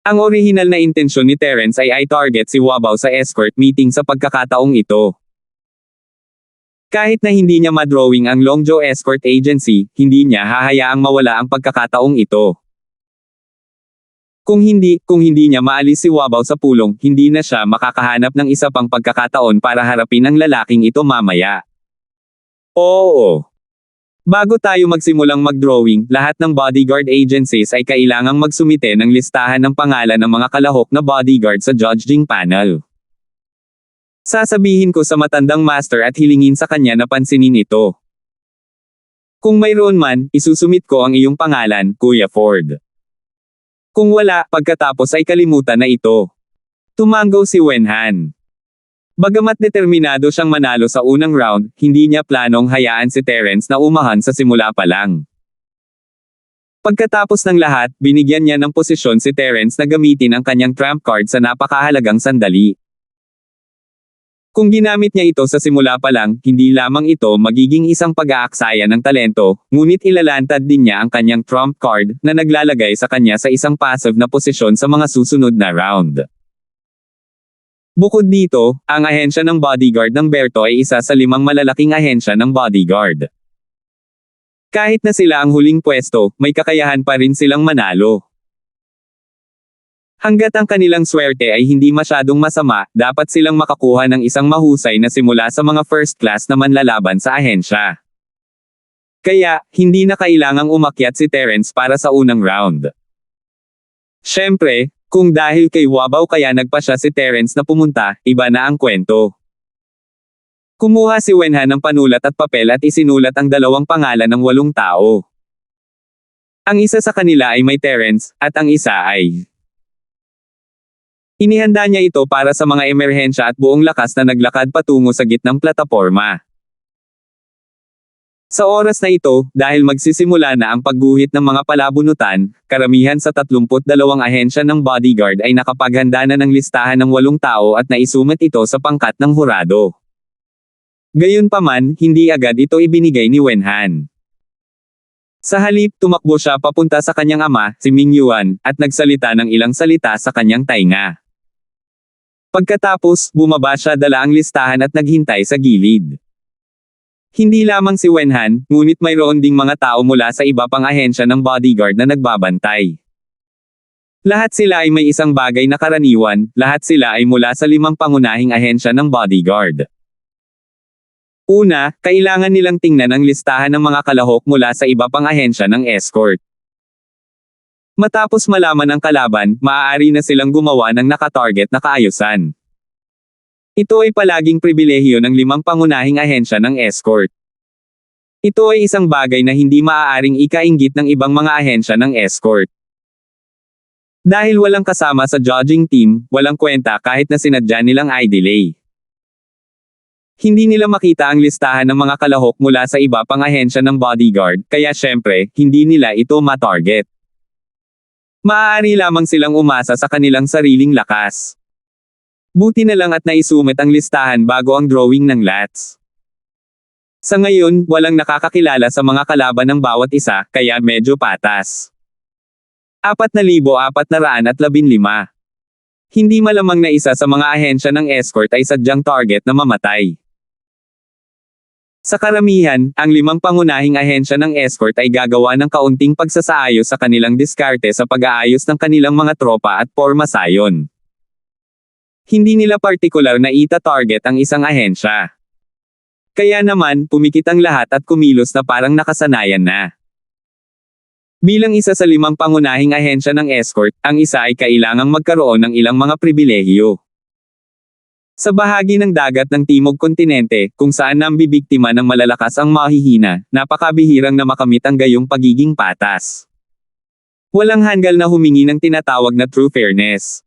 S1: Ang orihinal na intensyon ni Terence ay i-target si Wabaw sa escort meeting sa pagkakataong ito. Kahit na hindi niya madrawing ang Longzhou Escort Agency, hindi niya hahayaang mawala ang pagkakataong ito. Kung hindi niya maalis si Wabaw sa pulong, hindi na siya makakahanap ng isa pang pagkakataon para harapin ang lalaking ito mamaya. Oo. Bago tayo magsimulang mag-drawing, lahat ng bodyguard agencies ay kailangang magsumite ng listahan ng pangalan ng mga kalahok na bodyguard sa judging panel. Sasabihin ko sa matandang master at hilingin sa kanya na pansinin ito. Kung mayroon man, isusumit ko ang iyong pangalan, Kuya Ford. Kung wala, pagkatapos ay kalimutan na ito. Tumango si Wenhan. Bagamat determinado siyang manalo sa unang round, hindi niya planong hayaan si Terence na umahan sa simula pa lang. Pagkatapos ng lahat, binigyan niya ng posisyon si Terence na gamitin ang kanyang trump card sa napakahalagang sandali. Kung ginamit niya ito sa simula pa lang, hindi lamang ito magiging isang pag-aaksaya ng talento, ngunit ilalantad din niya ang kanyang trump card na naglalagay sa kanya sa isang passive na posisyon sa mga susunod na round. Bukod dito, ang ahensya ng bodyguard ng Berto ay isa sa 5 malalaking ahensya ng bodyguard. Kahit na sila ang huling pwesto, may kakayahan pa rin silang manalo. Hanggat ang kanilang swerte ay hindi masyadong masama, dapat silang makakuha ng isang mahusay na simula sa mga first class na manlalaban sa ahensya. Kaya, hindi na kailangang umakyat si Terence para sa unang round. Siyempre, kung dahil kay Wabaw kaya nagpa siya si Terence na pumunta, iba na ang kwento. Kumuha si Wenhan ng panulat at papel at isinulat ang 2 pangalan ng 8 tao. Ang isa sa kanila ay may Terence, at ang isa ay... Inihanda niya ito para sa mga emerhensya at buong lakas na naglakad patungo sa gitnang plataporma. Sa oras na ito, dahil magsisimula na ang pagguhit ng mga palabunutan, karamihan sa 32 ahensya ng bodyguard ay nakapaghanda na ng listahan ng 8 tao at naisumat ito sa pangkat ng hurado. Gayunpaman, hindi agad ito ibinigay ni Wenhan. Sa halip, tumakbo siya papunta sa kanyang ama, si Ming Yuan, at nagsalita ng ilang salita sa kanyang tainga. Pagkatapos, bumaba siya dala ang listahan at naghintay sa gilid. Hindi lamang si Wenhan, ngunit mayroon ding mga tao mula sa iba pang ahensya ng bodyguard na nagbabantay. Lahat sila ay may isang bagay na karaniwan, lahat sila ay mula sa 5 pangunahing ahensya ng bodyguard. Una, kailangan nilang tingnan ang listahan ng mga kalahok mula sa iba pang ahensya ng escort. Matapos malaman ang kalaban, maaari na silang gumawa ng nakatarget na kaayusan. Ito ay palaging pribilehiyo ng 5 pangunahing ahensya ng escort. Ito ay isang bagay na hindi maaaring ikainggit ng ibang mga ahensya ng escort. Dahil walang kasama sa judging team, walang kwenta kahit na sinadya nilang i-delay. Hindi nila makita ang listahan ng mga kalahok mula sa iba pang ahensya ng bodyguard, kaya syempre, hindi nila ito matarget. Maaari lamang silang umasa sa kanilang sariling lakas. Buti na lang at naisumit ang listahan bago ang drawing ng lats. Sa ngayon, walang nakakakilala sa mga kalaban ng bawat isa, kaya medyo patas. 4,415. Hindi malamang na isa sa mga ahensya ng escort ay sadyang target na mamatay. Sa karamihan, ang 5 pangunahing ahensya ng escort ay gagawa ng kaunting pagsasaayos sa kanilang diskarte sa pag-aayos ng kanilang mga tropa at pormasayon. Hindi nila partikular na ita-target ang isang ahensya. Kaya naman, pumikit ang lahat at kumilos na parang nakasanayan na. Bilang isa sa 5 pangunahing ahensya ng escort, ang isa ay kailangang magkaroon ng ilang mga pribilehiyo. Sa bahagi ng dagat ng Timog Kontinente, kung saan nambibiktima ng malalakas ang mahihina, napakabihirang na makamit ang gayong pagiging patas. Walang hanggal na humingi ng tinatawag na true fairness.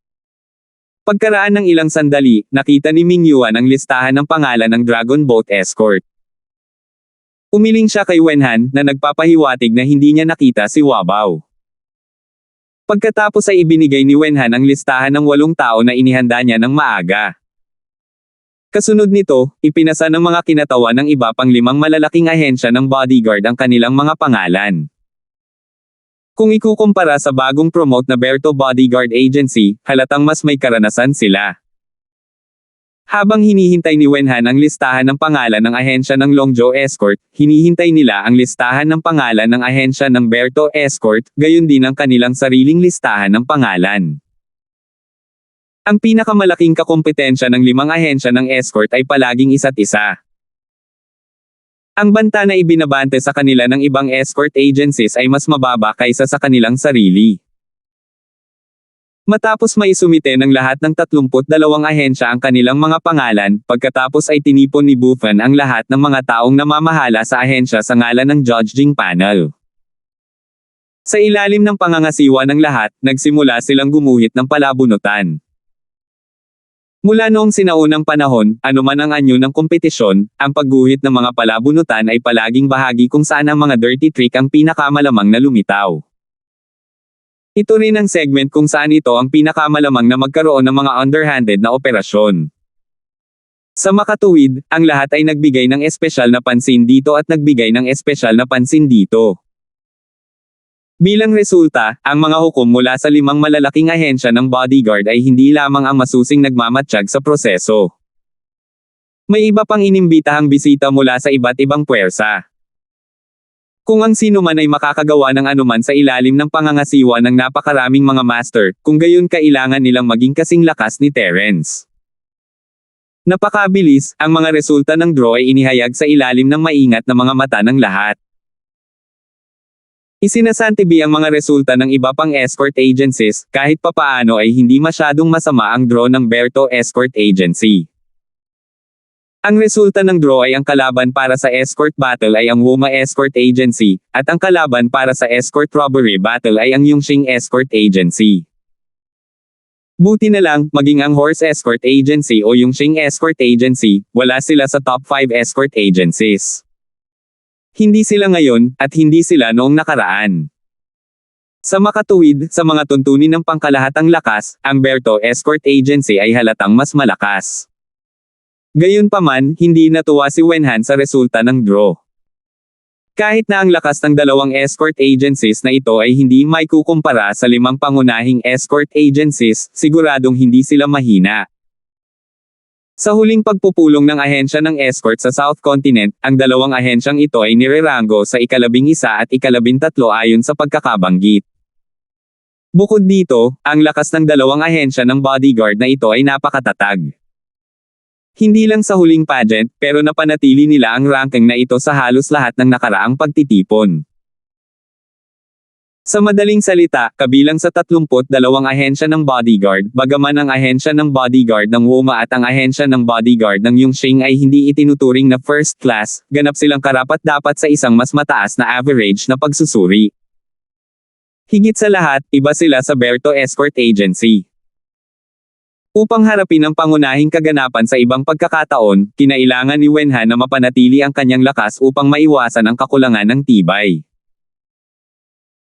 S1: Pagkaraan ng ilang sandali, nakita ni Ming Yuan ang listahan ng pangalan ng Dragon Boat Escort. Umiling siya kay Wenhan, na nagpapahiwatig na hindi niya nakita si Wabaw. Pagkatapos ay ibinigay ni Wenhan ang listahan ng 8 tao na inihanda niya ng maaga. Kasunod nito, ipinasa ng mga kinatawan ng iba pang 5 malalaking ahensya ng bodyguard ang kanilang mga pangalan. Kung ikukumpara sa bagong promote na Berto Bodyguard Agency, halatang mas may karanasan sila. Habang hinihintay ni Wenhan ang listahan ng pangalan ng ahensya ng Longzhou Escort, hinihintay nila ang listahan ng pangalan ng ahensya ng Berto Escort, gayon din ang kanilang sariling listahan ng pangalan. Ang pinakamalaking kakompetensya ng 5 ahensya ng escort ay palaging isa't isa. Ang banta na ibinabante sa kanila ng ibang escort agencies ay mas mababa kaysa sa kanilang sarili. Matapos maisumite ng lahat ng 32 ahensya ang kanilang mga pangalan, pagkatapos ay tinipon ni Buffon ang lahat ng mga taong namamahala sa ahensya sa ngalan ng judging panel. Sa ilalim ng pangangasiwa ng lahat, nagsimula silang gumuhit ng palabunutan. Mula noong sinaunang panahon, anuman ang anyo ng kompetisyon, ang pagguhit ng mga palabunutan ay palaging bahagi kung saan ang mga dirty trick ang pinakamalamang na lumitaw. Ito rin ang segment kung saan ito ang pinakamalamang na magkaroon ng mga underhanded na operasyon. Sa makatuwid, ang lahat ay nagbigay ng espesyal na pansin dito at nagbigay ng espesyal na pansin dito. Bilang resulta, ang mga hukom mula sa 5 malalaking ahensya ng bodyguard ay hindi lamang ang masusing nagmamatsyag sa proseso. May iba pang inimbitahang bisita mula sa iba't ibang puwersa. Kung ang sino man ay makakagawa ng anuman sa ilalim ng pangangasiwa ng napakaraming mga master, kung gayon kailangan nilang maging kasing lakas ni Terence. Napakabilis, ang mga resulta ng draw ay inihayag sa ilalim ng maingat na mga mata ng lahat. Isinasantibi ang mga resulta ng iba pang escort agencies, kahit papaano ay hindi masyadong masama ang draw ng Berto Escort Agency. Ang resulta ng draw ay ang kalaban para sa escort battle ay ang Woma Escort Agency, at ang kalaban para sa escort robbery battle ay ang Yongxing Escort Agency. Buti na lang, maging ang Horse Escort Agency o Yongxing Escort Agency, wala sila sa top 5 escort agencies. Hindi sila ngayon, at hindi sila noong nakaraan. Sa makatuwid, sa mga tuntunin ng pangkalahatang lakas, ang Berto Escort Agency ay halatang mas malakas. Gayunpaman, hindi natuwa si Wenhan sa resulta ng draw. Kahit na ang lakas ng dalawang escort agencies na ito ay hindi maikukumpara sa 5 pangunahing escort agencies, siguradong hindi sila mahina. Sa huling pagpupulong ng ahensya ng escort sa South Continent, ang dalawang ahensyang ito ay nirerango sa ika-11 at ika-13 ayon sa pagkakabanggit. Bukod dito, ang lakas ng dalawang ahensya ng bodyguard na ito ay napakatatag. Hindi lang sa huling pageant, pero napanatili nila ang ranking na ito sa halos lahat ng nakaraang pagtitipon. Sa madaling salita, kabilang sa 32 ahensya ng bodyguard, bagaman ang ahensya ng bodyguard ng Woma at ang ahensya ng bodyguard ng Yongxing ay hindi itinuturing na first class, ganap silang karapat-dapat sa isang mas mataas na average na pagsusuri. Higit sa lahat, iba sila sa Berto Escort Agency. Upang harapin ang pangunahing kaganapan sa ibang pagkakataon, kinailangan ni Wenhan na mapanatili ang kanyang lakas upang maiwasan ang kakulangan ng tibay.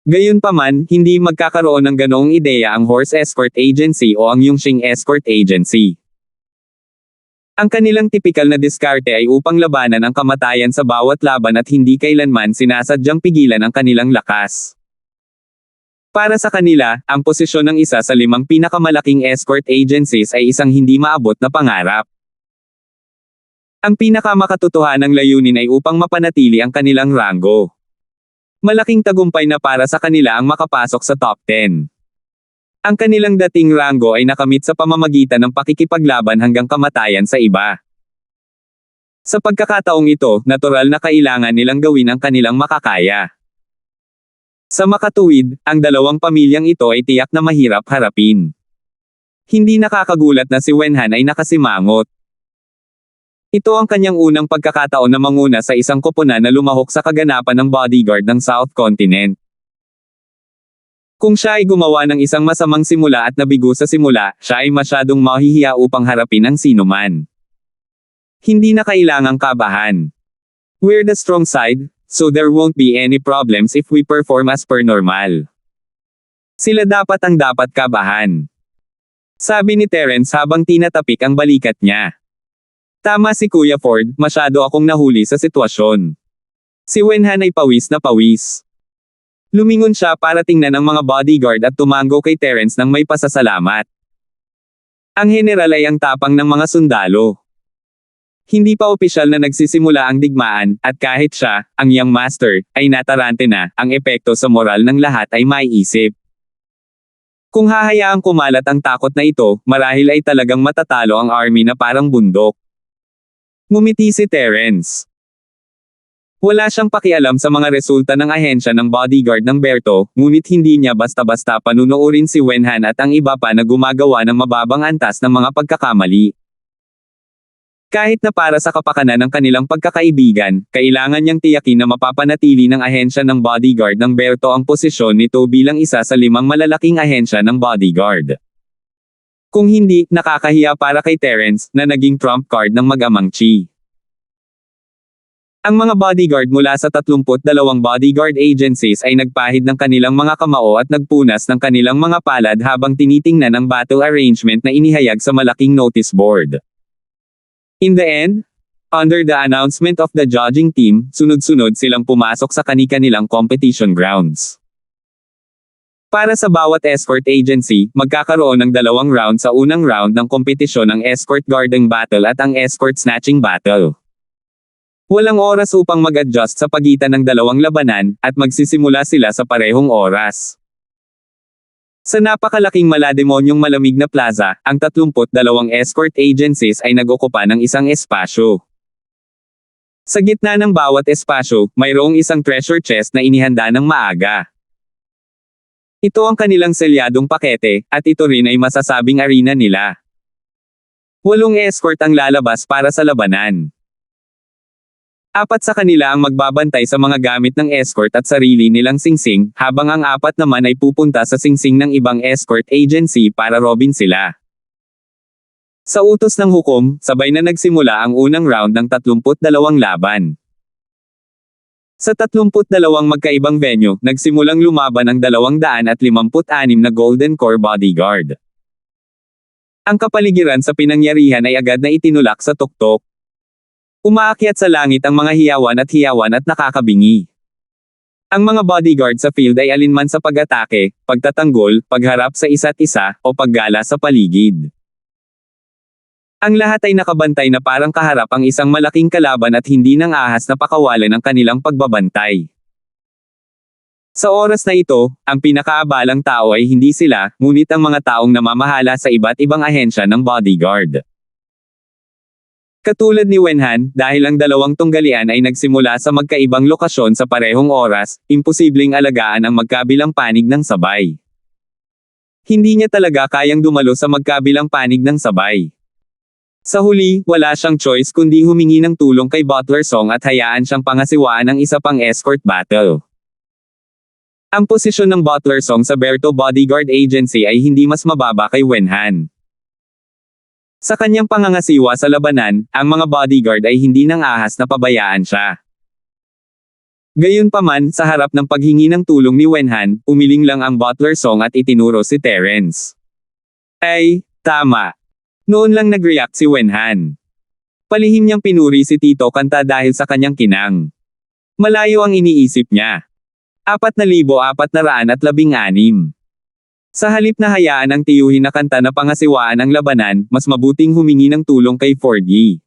S1: Gayunpaman, hindi magkakaroon ng ganoong ideya ang Horse Escort Agency o ang Yongxing Escort Agency. Ang kanilang tipikal na diskarte ay upang labanan ang kamatayan sa bawat laban at hindi kailanman sinasadyang pigilan ang kanilang lakas. Para sa kanila, ang posisyon ng isa sa 5 pinakamalaking escort agencies ay isang hindi maabot na pangarap. Ang pinakamakatotohanang layunin ay upang mapanatili ang kanilang ranggo. Malaking tagumpay na para sa kanila ang makapasok sa top 10. Ang kanilang dating ranggo ay nakamit sa pamamagitan ng pakikipaglaban hanggang kamatayan sa iba. Sa pagkakataong ito, natural na kailangan nilang gawin ang kanilang makakaya. Sa makatuwid, ang dalawang pamilyang ito ay tiyak na mahirap harapin. Hindi nakakagulat na si Wenhan ay nakasimangot. Ito ang kanyang unang pagkakataon na manguna sa isang koponan na lumahok sa kaganapan ng bodyguard ng South Continent. Kung siya ay gumawa ng isang masamang simula at nabigo sa simula, siya ay masyadong mahihiya upang harapin ang sinuman. Hindi na kailangang kabahan. We're the strong side, so there won't be any problems if we perform as per normal. Sila dapat ang dapat kabahan. Sabi ni Terence habang tinatapik ang balikat niya. Tama si Kuya Ford, masyado akong nahuli sa sitwasyon. Si Wenhan ay pawis na pawis. Lumingon siya para tingnan ang mga bodyguard at tumango kay Terence ng may pasasalamat. Ang general ay ang tapang ng mga sundalo. Hindi pa opisyal na nagsisimula ang digmaan, at kahit siya, ang young master, ay natarante na, ang epekto sa moral ng lahat ay maiisip. Kung hahayaang kumalat ang takot na ito, marahil ay talagang matatalo ang army na parang bundok. Ngumiti si Terence. Wala siyang pakialam sa mga resulta ng ahensya ng bodyguard ng Berto, ngunit hindi niya basta-basta panunuorin si Wenhan at ang iba pa na gumagawa ng mababang antas ng mga pagkakamali. Kahit na para sa kapakanan ng kanilang pagkakaibigan, kailangan niyang tiyakin na mapapanatili ng ahensya ng bodyguard ng Berto ang posisyon nito bilang isa sa 5 malalaking ahensya ng bodyguard. Kung hindi, nakakahiya para kay Terence, na naging trump card ng mag-amang Chi. Ang mga bodyguard mula sa 32 bodyguard agencies ay nagpahid ng kanilang mga kamao at nagpunas ng kanilang mga palad habang tinitingnan ang battle arrangement na inihayag sa malaking notice board. In the end, under the announcement of the judging team, sunod-sunod silang pumasok sa kani-kanilang competition grounds. Para sa bawat escort agency, magkakaroon ng 2 round sa unang round ng kompetisyon ang escort guarding battle at ang escort snatching battle. Walang oras upang mag-adjust sa pagitan ng 2 labanan, at magsisimula sila sa parehong oras. Sa napakalaking malademonyong malamig na plaza, ang 32 escort agencies ay nag-okupa ng isang espasyo. Sa gitna ng bawat espasyo, mayroong isang treasure chest na inihanda ng maaga. Ito ang kanilang selyadong pakete, at ito rin ay masasabing arena nila. 8 escort ang lalabas para sa labanan. 4 sa kanila ang magbabantay sa mga gamit ng escort at sarili nilang singsing, habang ang 4 naman ay pupunta sa singsing ng ibang escort agency para robin sila. Sa utos ng hukom, sabay na nagsimula ang unang round ng 32 laban. Sa 32 magkaibang venue, nagsimulang lumaban ang 256 na Golden Corps bodyguard. Ang kapaligiran sa pinangyarihan ay agad na itinulak sa tuktok. Umaakyat sa langit ang mga hiyawan at nakakabingi. Ang mga bodyguard sa field ay alinman sa pag-atake, pagtatanggol, pagharap sa isa't isa, o paggala sa paligid. Ang lahat ay nakabantay na parang kaharap ang isang malaking kalaban at hindi nang ahas na pakawalan ang kanilang pagbabantay. Sa oras na ito, ang pinakaabalang tao ay hindi sila, ngunit ang mga taong namamahala sa iba't ibang ahensya ng bodyguard. Katulad ni Wenhan, dahil ang 2 tunggalian ay nagsimula sa magkaibang lokasyon sa parehong oras, imposibleng alagaan ang magkabilang panig ng sabay. Hindi niya talaga kayang dumalo sa magkabilang panig ng sabay. Sa huli, wala siyang choice kundi humingi ng tulong kay Butler Song at hayaan siyang pangasiwaan ng isa pang escort battle. Ang posisyon ng Butler Song sa Berto Bodyguard Agency ay hindi mas mababa kay Wenhan. Sa kanyang pangangasiwa sa labanan, ang mga bodyguard ay hindi nang ahas na pabayaan siya. Gayunpaman, sa harap ng paghingi ng tulong ni Wenhan, umiling lang ang Butler Song at itinuro si Terence. Ay, tama. Noon lang nag-react si Wenhan. Palihim niyang pinuri si Tito Kanta dahil sa kanyang kinang. Malayo ang iniisip niya. 4,416. Sa halip na hayaan ang tiyuhin na Kanta na pangasiwaan ang labanan, mas mabuting humingi ng tulong kay Fordy.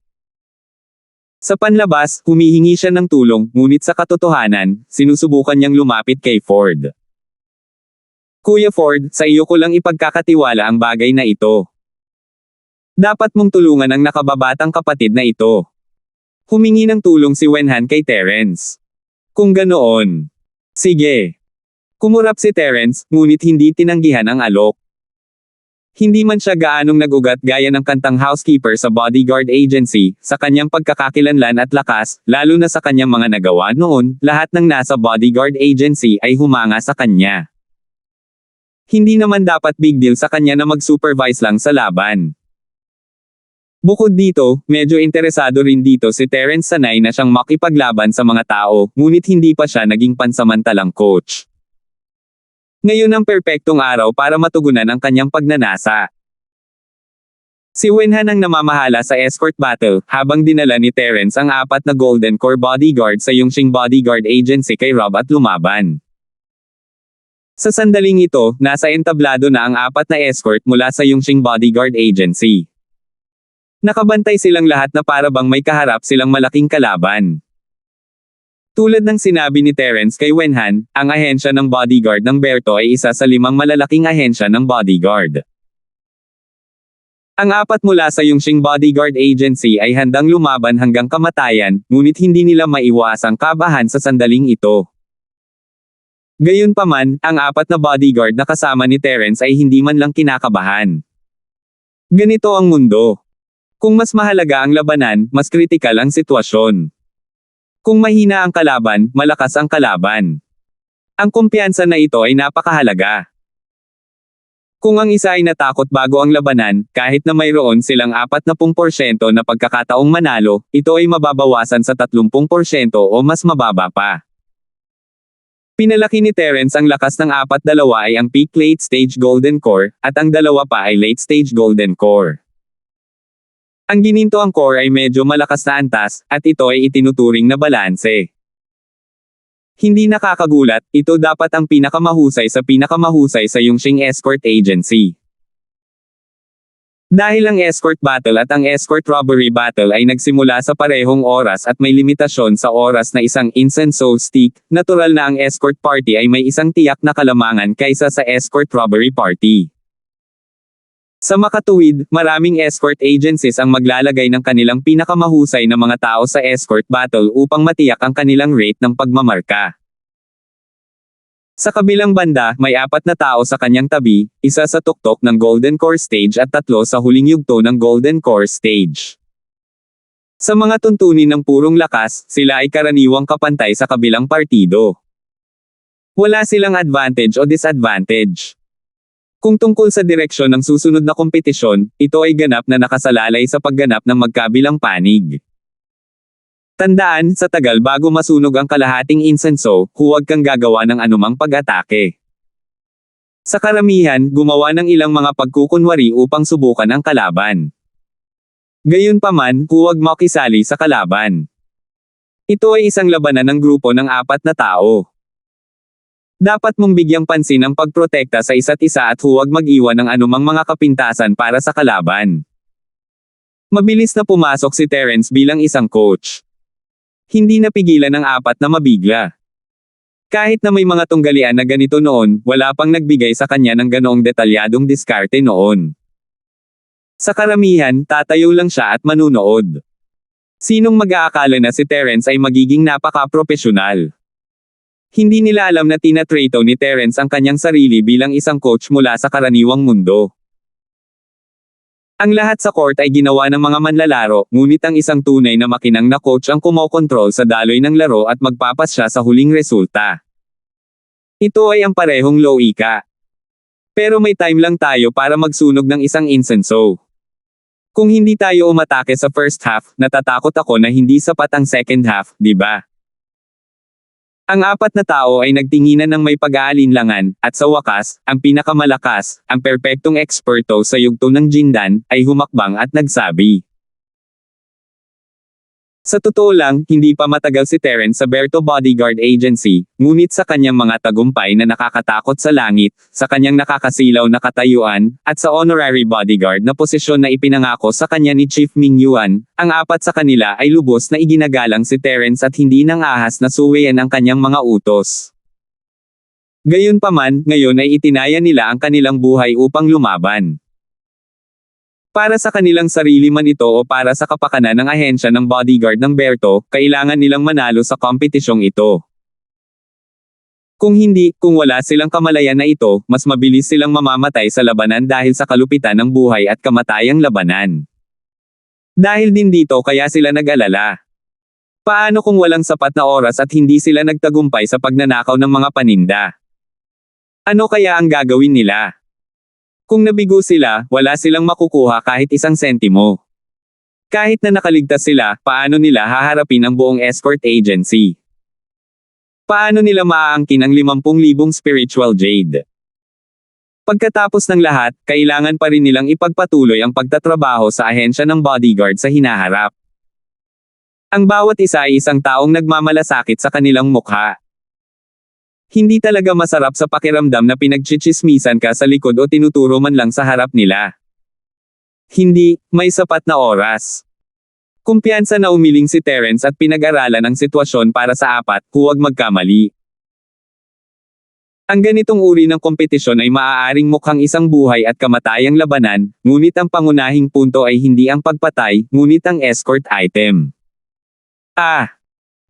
S1: Sa panlabas, humihingi siya ng tulong, ngunit sa katotohanan, sinusubukan niyang lumapit kay Ford. Kuya Ford, sa iyo ko lang ipagkakatiwala ang bagay na ito. Dapat mong tulungan ang nakababatang kapatid na ito. Humingi ng tulong si Wenhan kay Terence. Kung ganoon. Sige. Kumurap si Terence, ngunit hindi tinanggihan ang alok. Hindi man siya gaanong nag-ugat gaya ng Kantang housekeeper sa bodyguard agency, sa kanyang pagkakakilanlan at lakas, lalo na sa kanyang mga nagawa noon, lahat ng nasa bodyguard agency ay humanga sa kanya. Hindi naman dapat big deal sa kanya na mag-supervise lang sa laban. Bukod dito, medyo interesado rin dito si Terence sanay na siyang makipaglaban sa mga tao, ngunit hindi pa siya naging pansamantalang coach. Ngayon ang perpektong araw para matugunan ang kanyang pagnanasa. Si Wenhan ang namamahala sa escort battle, habang dinala ni Terence ang 4 na Golden Corps bodyguard sa Yongqing Bodyguard Agency kay Rob at lumaban. Sa sandaling ito, nasa entablado na ang 4 na escort mula sa Yongqing Bodyguard Agency. Nakabantay silang lahat na para bang may kaharap silang malaking kalaban. Tulad ng sinabi ni Terence kay Wenhan, ang ahensya ng bodyguard ng Berto ay isa sa 5 malalaking ahensya ng bodyguard. Ang 4 mula sa Yongqing Bodyguard Agency ay handang lumaban hanggang kamatayan, ngunit hindi nila maiwasang kabahan sa sandaling ito. Gayunpaman, ang 4 na bodyguard na kasama ni Terence ay hindi man lang kinakabahan. Ganito ang mundo. Kung mas mahalaga ang labanan, mas kritikal ang sitwasyon. Kung mahina ang kalaban, malakas ang kalaban. Ang kumpiyansa na ito ay napakahalaga. Kung ang isa ay natakot bago ang labanan, kahit na mayroon silang 40% na pagkakataong manalo, ito ay mababawasan sa 30% o mas mababa pa. Pinalaki ni Terence ang lakas ng 4 ay ang peak late stage Golden Corps, at ang 2 pa ay late stage Golden Corps. Ang ginintoang core ay medyo malakas na antas, at ito ay itinuturing na balanse. Hindi nakakagulat, ito dapat ang pinakamahusay sa Yongxing Escort Agency. Dahil ang escort battle at ang escort robbery battle ay nagsimula sa parehong oras at may limitasyon sa oras na isang incense stick, natural na ang escort party ay may isang tiyak na kalamangan kaysa sa escort robbery party. Sa makatuwid, maraming escort agencies ang maglalagay ng kanilang pinakamahusay na mga tao sa escort battle upang matiyak ang kanilang rate ng pagmamarka. Sa kabilang banda, may 4 na tao sa kanyang tabi, isa sa tuktok ng Golden Core Stage at 3 sa huling yugto ng Golden Core Stage. Sa mga tuntunin ng purong lakas, sila ay karaniwang kapantay sa kabilang partido. Wala silang advantage o disadvantage. Kung tungkol sa direksyon ng susunod na kompetisyon, ito ay ganap na nakasalalay sa pagganap ng magkabilang panig. Tandaan, sa tagal bago masunog ang kalahating insenso, huwag kang gagawa ng anumang pag-atake. Sa karamihan, gumawa ng ilang mga pagkukunwari upang subukan ang kalaban. Gayunpaman, huwag makisali sa kalaban. Ito ay isang labanan ng grupo ng 4 na tao. Dapat mong bigyang pansin ang pagprotekta sa isa't isa at huwag mag-iwan ng anumang mga kapintasan para sa kalaban. Mabilis na pumasok si Terence bilang isang coach. Hindi napigilan ng 4 na mabigla. Kahit na may mga tunggalian na ganito noon, wala pang nagbigay sa kanya ng ganoong detalyadong diskarte noon. Sa karamihan, tatayo lang siya at manunood. Sinong mag-aakala na si Terence ay magiging napaka-propesyonal? Hindi nila alam na tinatrato ni Terence ang kanyang sarili bilang isang coach mula sa karaniwang mundo. Ang lahat sa court ay ginawa ng mga manlalaro, ngunit ang isang tunay na makinang na coach ang kumokontrol sa daloy ng laro at magpapasya sa huling resulta. Ito ay ang parehong loika. Pero may time lang tayo para magsunog ng isang insenso. Kung hindi tayo umatake sa first half, natatakot ako na hindi sapat ang second half, di ba? Ang 4 na tao ay nagtinginan ng may pag-aalinlangan, at sa wakas, ang pinakamalakas, ang perpektong eksperto sa yugto ng Jindan, ay humakbang at nagsabi. Sa totoo lang, hindi pa matagal si Terence sa Berto Bodyguard Agency, ngunit sa kanyang mga tagumpay na nakakatakot sa langit, sa kanyang nakakasilaw na katayuan, at sa honorary bodyguard na posisyon na ipinangako sa kanya ni Chief Ming Yuan, ang 4 sa kanila ay lubos na iginagalang si Terence at hindi nang ahas na suwayan ang kanyang mga utos. Gayunpaman, ngayon ay itinaya nila ang kanilang buhay upang lumaban. Para sa kanilang sarili man ito o para sa kapakanan ng ahensya ng bodyguard ng Berto, kailangan nilang manalo sa kompetisyong ito. Kung hindi, kung wala silang kamalayan na ito, mas mabilis silang mamamatay sa labanan dahil sa kalupitan ng buhay at kamatayang labanan. Dahil din dito kaya sila nag-alala. Paano kung walang sapat na oras at hindi sila nagtagumpay sa pagnanakaw ng mga paninda? Ano kaya ang gagawin nila? Kung nabigo sila, wala silang makukuha kahit 1 sentimo. Kahit na nakaligtas sila, paano nila haharapin ang buong escort agency? Paano nila maaangkin ang 50,000 spiritual jade? Pagkatapos ng lahat, kailangan pa rin nilang ipagpatuloy ang pagtatrabaho sa ahensya ng bodyguard sa hinaharap. Ang bawat isa ay isang taong nagmamalasakit sa kanilang mukha. Hindi talaga masarap sa pakiramdam na pinagchichismisan ka sa likod o tinuturo man lang sa harap nila. Hindi, may sapat na oras. Kumpiyansa na umiling si Terence at pinag-aralan ang sitwasyon para sa 4, huwag magkamali. Ang ganitong uri ng kompetisyon ay maaaring mukhang isang buhay at kamatayang labanan, ngunit ang pangunahing punto ay hindi ang pagpatay, ngunit ang escort item.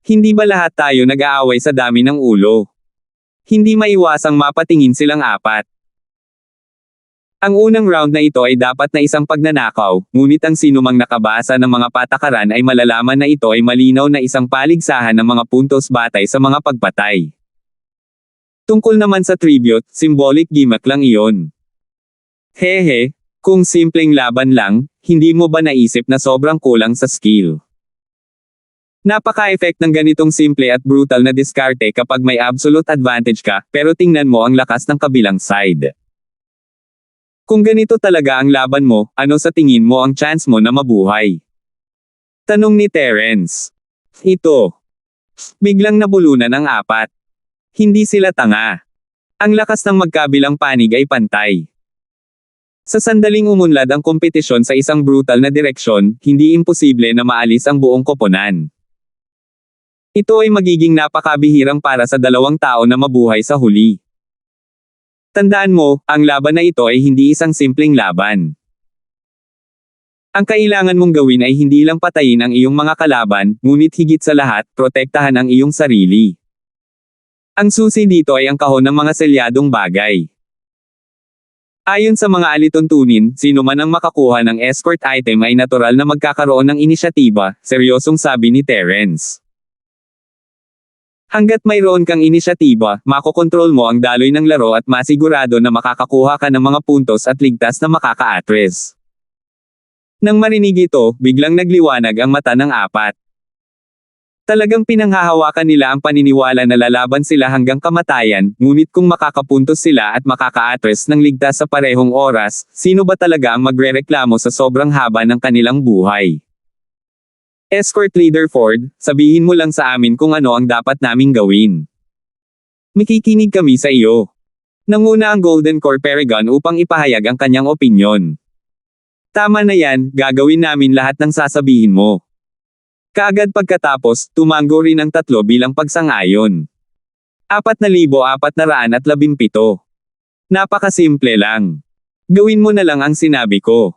S1: Hindi ba lahat tayo nag-aaway sa dami ng ulo? Hindi maiwasang mapatingin silang 4. Ang unang round na ito ay dapat na isang pagnanakaw, ngunit ang sinumang nakabasa ng mga patakaran ay malalaman na ito ay malinaw na isang paligsahan ng mga puntos batay sa mga pagpatay. Tungkol naman sa tribute, symbolic gimmick lang iyon. Hehe, kung simpleng laban lang, hindi mo ba naisip na sobrang kulang sa skill? Napaka-effect ng ganitong simple at brutal na diskarte kapag may absolute advantage ka, pero tingnan mo ang lakas ng kabilang side. Kung ganito talaga ang laban mo, ano sa tingin mo ang chance mo na mabuhay? Tanong ni Terence. Ito. Biglang nabulunan ang apat. Hindi sila tanga. Ang lakas ng magkabilang panig ay pantay. Sa sandaling umunlad ang kompetisyon sa isang brutal na direksyon, hindi imposible na maalis ang buong koponan. Ito ay magiging napakabihirang para sa dalawang tao na mabuhay sa huli. Tandaan mo, ang laban na ito ay hindi isang simpleng laban. Ang kailangan mong gawin ay hindi lang patayin ang iyong mga kalaban, ngunit higit sa lahat, protektahan ang iyong sarili. Ang susi dito ay ang kahon ng mga selyadong bagay. Ayon sa mga alituntunin, sino man ang makakuha ng escort item ay natural na magkakaroon ng inisyatiba, seryosong sabi ni Terence. Hanggat mayroon kang inisyatiba, makokontrol mo ang daloy ng laro at masigurado na makakakuha ka ng mga puntos at ligtas na makaka-atres. Nang marinig ito, biglang nagliwanag ang mata ng apat. Talagang pinanghahawakan nila ang paniniwala na lalaban sila hanggang kamatayan, ngunit kung makakapuntos sila at makaka-atres ng ligtas sa parehong oras, sino ba talaga ang magrereklamo sa sobrang haba ng kanilang buhay? Escort Leader Ford, sabihin mo lang sa amin kung ano ang dapat naming gawin. Makikinig kami sa iyo. Nanguna ang Golden Core Paragon upang ipahayag ang kanyang opinyon. Tama na yan, gagawin namin lahat ng sasabihin mo. Kaagad pagkatapos, tumango rin ang tatlo bilang pagsang-ayon. 4,417. Napakasimple lang. Gawin mo na lang ang sinabi ko.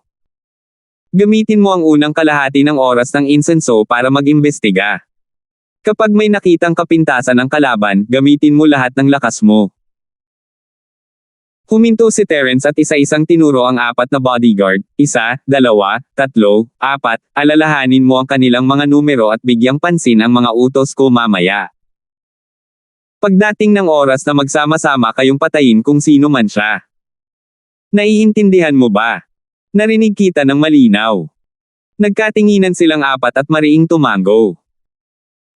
S1: Gamitin mo ang unang kalahati ng oras ng insenso para mag-imbestiga. Kapag may nakitang kapintasan ng kalaban, gamitin mo lahat ng lakas mo. Huminto si Terence at isa-isang tinuro ang apat na bodyguard, 1, 2, 3, 4, alalahanin mo ang kanilang mga numero at bigyang pansin ang mga utos ko mamaya. Pagdating ng oras na magsama-sama kayong patayin kung sino man siya. Naiintindihan mo ba? Narinig kita ng malinaw. Nagkatinginan silang apat at mariing tumango.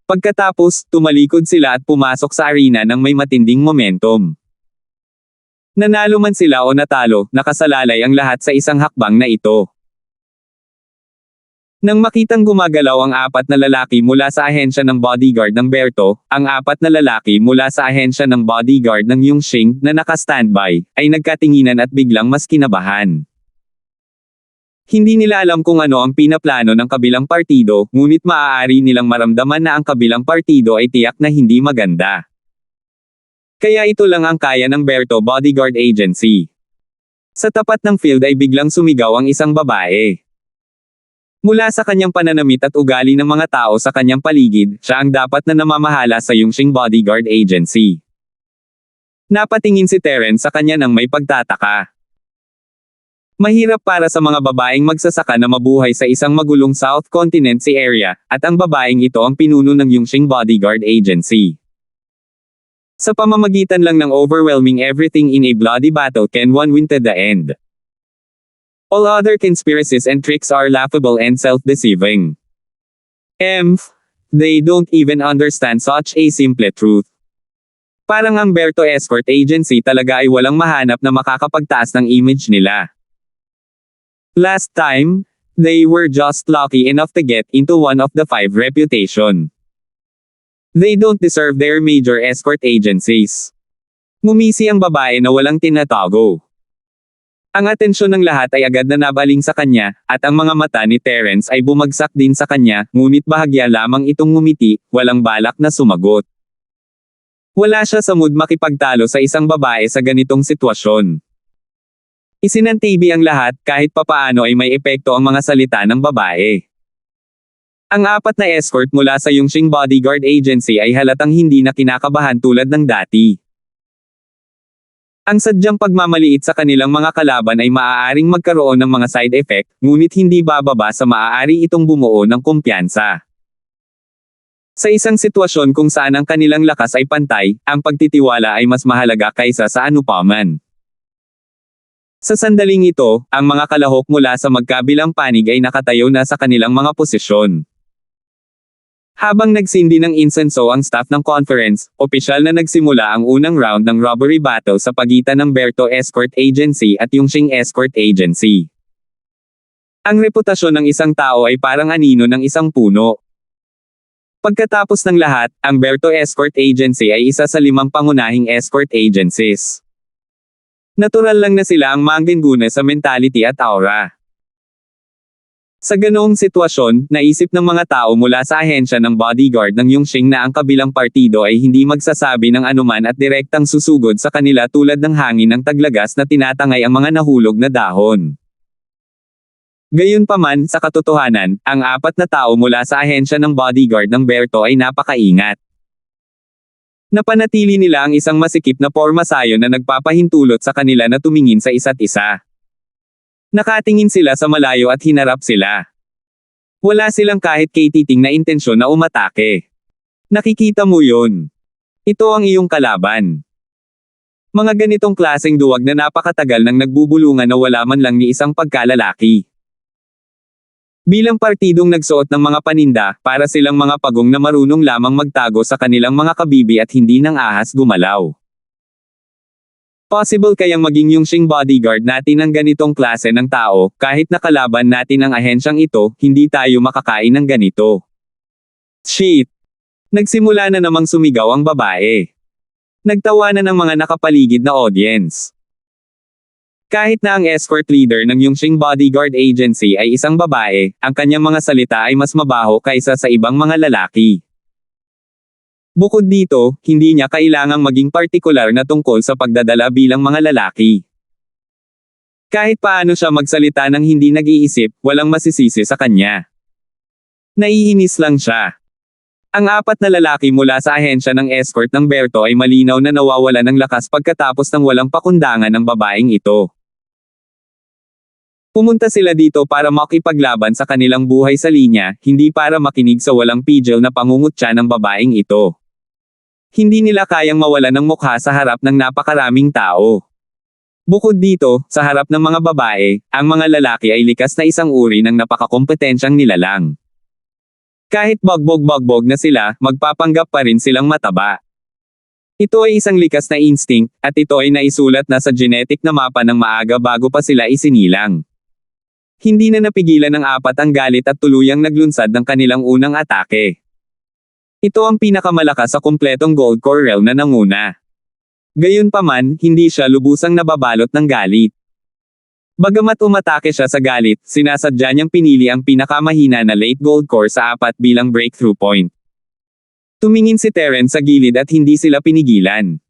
S1: Pagkatapos, tumalikod sila at pumasok sa arena ng may matinding momentum. Nanalo man sila o natalo, nakasalalay ang lahat sa isang hakbang na ito. Nang makitang gumagalaw ang apat na lalaki mula sa ahensya ng bodyguard ng Berto, ang apat na lalaki mula sa ahensya ng bodyguard ng Yongxing na naka-standby, ay nagkatinginan at biglang mas kinabahan. Hindi nila alam kung ano ang pinaplano ng kabilang partido, ngunit maaari nilang maramdaman na ang kabilang partido ay tiyak na hindi maganda. Kaya ito lang ang kaya ng Berto Bodyguard Agency. Sa tapat ng field ay biglang sumigaw ang isang babae. Mula sa kanyang pananamit at ugali ng mga tao sa kanyang paligid, siya ang dapat na namamahala sa Yongxing Bodyguard Agency. Napatingin si Terence sa kanya nang may pagtataka. Mahirap para sa mga babaeng magsasaka na mabuhay sa isang magulong South Continent Sea area, at ang babaeng ito ang pinuno ng Yongxing Bodyguard Agency. Sa pamamagitan lang ng overwhelming everything in a bloody battle can one win to the end. All other conspiracies and tricks are laughable and self-deceiving. They don't even understand such a simple truth. Parang ang Berto Escort Agency talaga ay walang mahanap na makakapagtaas ng image nila. Last time, they were just lucky enough to get into one of the 5 reputation. They don't deserve their major escort agencies. Ngumisi ang babae na walang tinatago. Ang atensyon ng lahat ay agad na nabaling sa kanya, at ang mga mata ni Terence ay bumagsak din sa kanya, ngunit bahagya lamang itong ngumiti, walang balak na sumagot. Wala siya sa mood makipagtalo sa isang babae sa ganitong sitwasyon. Isinantibi ang lahat, kahit papaano ay may epekto ang mga salita ng babae. Ang apat na escort mula sa Yongxing Bodyguard Agency ay halatang hindi na kinakabahan tulad ng dati. Ang sadyang pagmamaliit sa kanilang mga kalaban ay maaaring magkaroon ng mga side effect, ngunit hindi bababa sa maaari itong bumuo ng kumpiyansa. Sa isang sitwasyon kung saan ang kanilang lakas ay pantay, ang pagtitiwala ay mas mahalaga kaysa sa anupaman. Sa sandaling ito, ang mga kalahok mula sa magkabilang panig ay nakatayo na sa kanilang mga posisyon. Habang nagsindi ng insenso ang staff ng conference, opisyal na nagsimula ang unang round ng robbery battle sa pagitan ng Berto Escort Agency at Yongxing Escort Agency. Ang reputasyon ng isang tao ay parang anino ng isang puno. Pagkatapos ng lahat, ang Berto Escort Agency ay isa sa 5 pangunahing escort agencies. Natural lang na sila ang manggenguna sa mentality at aura. Sa ganoong sitwasyon, naisip ng mga tao mula sa ahensya ng bodyguard ng Yongxing na ang kabilang partido ay hindi magsasabi ng anuman at direktang susugod sa kanila tulad ng hangin ng taglagas na tinatangay ang mga nahulog na dahon. Gayunpaman, sa katotohanan, ang 4 na tao mula sa ahensya ng bodyguard ng Berto ay napakaingat. Napanatili nila ang isang masikip na pormasayo na nagpapahintulot sa kanila na tumingin sa isa't isa. Nakatingin sila sa malayo at hinarap sila. Wala silang kahit katiting na intensyon na umatake. Nakikita mo yun. Ito ang iyong kalaban. Mga ganitong klaseng duwag na napakatagal nang nagbubulungan na wala man lang ni isang pagkalalaki. Bilang partidong nagsuot ng mga paninda, para silang mga pagong na marunong lamang magtago sa kanilang mga kabibi at hindi nang ahas gumalaw. Possible kayang maging Yongxing bodyguard natin ang ganitong klase ng tao, kahit nakalaban natin ang ahensyang ito, hindi tayo makakain ng ganito. Shit! Nagsimula na namang sumigaw ang babae. Nagtawanan ng mga nakapaligid na audience. Kahit na ang escort leader ng Yongxing Bodyguard Agency ay isang babae, ang kanyang mga salita ay mas mabaho kaysa sa ibang mga lalaki. Bukod dito, hindi niya kailangang maging partikular na tungkol sa pagdadala bilang mga lalaki. Kahit paano siya magsalita ng hindi nag-iisip, walang masisisi sa kanya. Naiinis lang siya. Ang 4 na lalaki mula sa ahensya ng escort ng Berto ay malinaw na nawawala ng lakas pagkatapos ng walang pakundangan ng babaeng ito. Pumunta sila dito para makipaglaban sa kanilang buhay sa linya, hindi para makinig sa walang pigil na pangungutya ng babaeng ito. Hindi nila kayang mawala ng mukha sa harap ng napakaraming tao. Bukod dito, sa harap ng mga babae, ang mga lalaki ay likas na isang uri ng napakakompetensyang nilalang. Kahit bagbog-bagbog na sila, magpapanggap pa rin silang mataba. Ito ay isang likas na instinct, at ito ay naisulat na sa genetic na mapa ng maaga bago pa sila isinilang. Hindi na napigilan ng 4 ang galit at tuluyang naglunsad ng kanilang unang atake. Ito ang pinakamalakas sa kumpletong Gold Core realm na nanguna. Gayunpaman, hindi siya lubusang nababalot ng galit. Bagamat umatake siya sa galit, sinasadya niyang pinili ang pinakamahina na late Gold Core sa 4 bilang breakthrough point. Tumingin si Terence sa gilid at hindi sila pinigilan.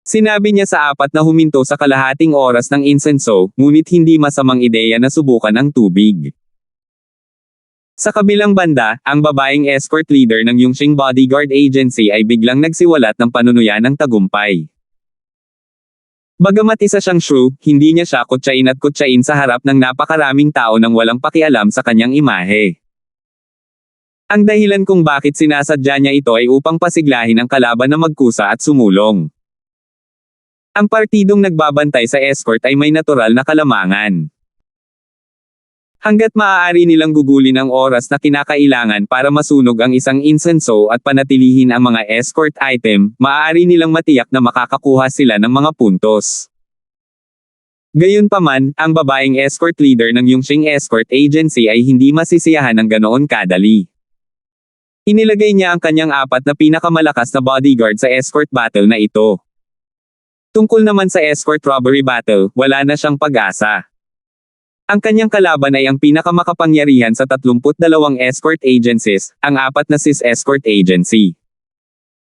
S1: Sinabi niya sa 4 na huminto sa kalahating oras ng insenso, ngunit hindi masamang ideya na subukan ang tubig. Sa kabilang banda, ang babaeng escort leader ng Yongxing Bodyguard Agency ay biglang nagsiwalat ng panunuyan ng tagumpay. Bagamat isa siyang shrew, hindi niya siya kutsain at kutsain sa harap ng napakaraming tao nang walang pakialam sa kanyang imahe. Ang dahilan kung bakit sinasadya niya ito ay upang pasiglahin ang kalaban na magkusa at sumulong. Ang partidong nagbabantay sa escort ay may natural na kalamangan. Hanggat maaari nilang gugulin ang oras na kinakailangan para masunog ang isang insenso at panatilihin ang mga escort item, maaari nilang matiyak na makakakuha sila ng mga puntos. Gayunpaman, ang babaeng escort leader ng Yongxing Escort Agency ay hindi masisiyahan ng ganoon kadali. Inilagay niya ang kanyang 4 na pinakamalakas na bodyguard sa escort battle na ito. Tungkol naman sa escort robbery battle, wala na siyang pag-asa. Ang kanyang kalaban ay ang pinakamakapangyarihan sa 32 escort agencies, ang 4 na SIS Escort Agency.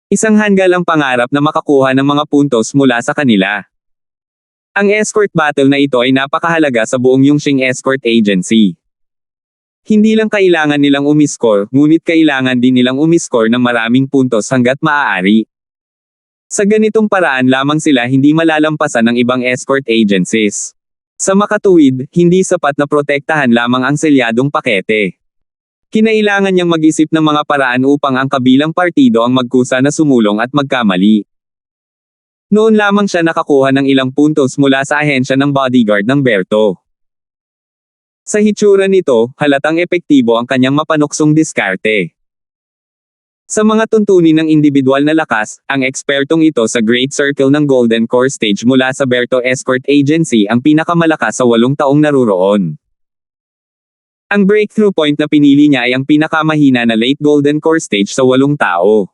S1: Isang hanggalang pangarap na makakuha ng mga puntos mula sa kanila. Ang escort battle na ito ay napakahalaga sa buong Yongxing Escort Agency. Hindi lang kailangan nilang umiskor, ngunit kailangan din nilang umiskor ng maraming puntos hanggat maaari. Sa ganitong paraan lamang sila hindi malalampasan ng ibang escort agencies. Sa makatuwid, hindi sapat na protektahan lamang ang selyadong pakete. Kinailangan niyang mag-isip ng mga paraan upang ang kabilang partido ang magkusa na sumulong at magkamali. Noon lamang siya nakakuha ng ilang puntos mula sa ahensya ng bodyguard ng Berto. Sa hitsura nito, halatang epektibo ang kanyang mapanuksong diskarte. Sa mga tuntunin ng individual na lakas, ang ekspertong ito sa Great Circle ng Golden Core Stage mula sa Berto Escort Agency ang pinakamalakas sa 8 taong naruroon. Ang breakthrough point na pinili niya ay ang pinakamahina na late Golden Core Stage sa 8 tao.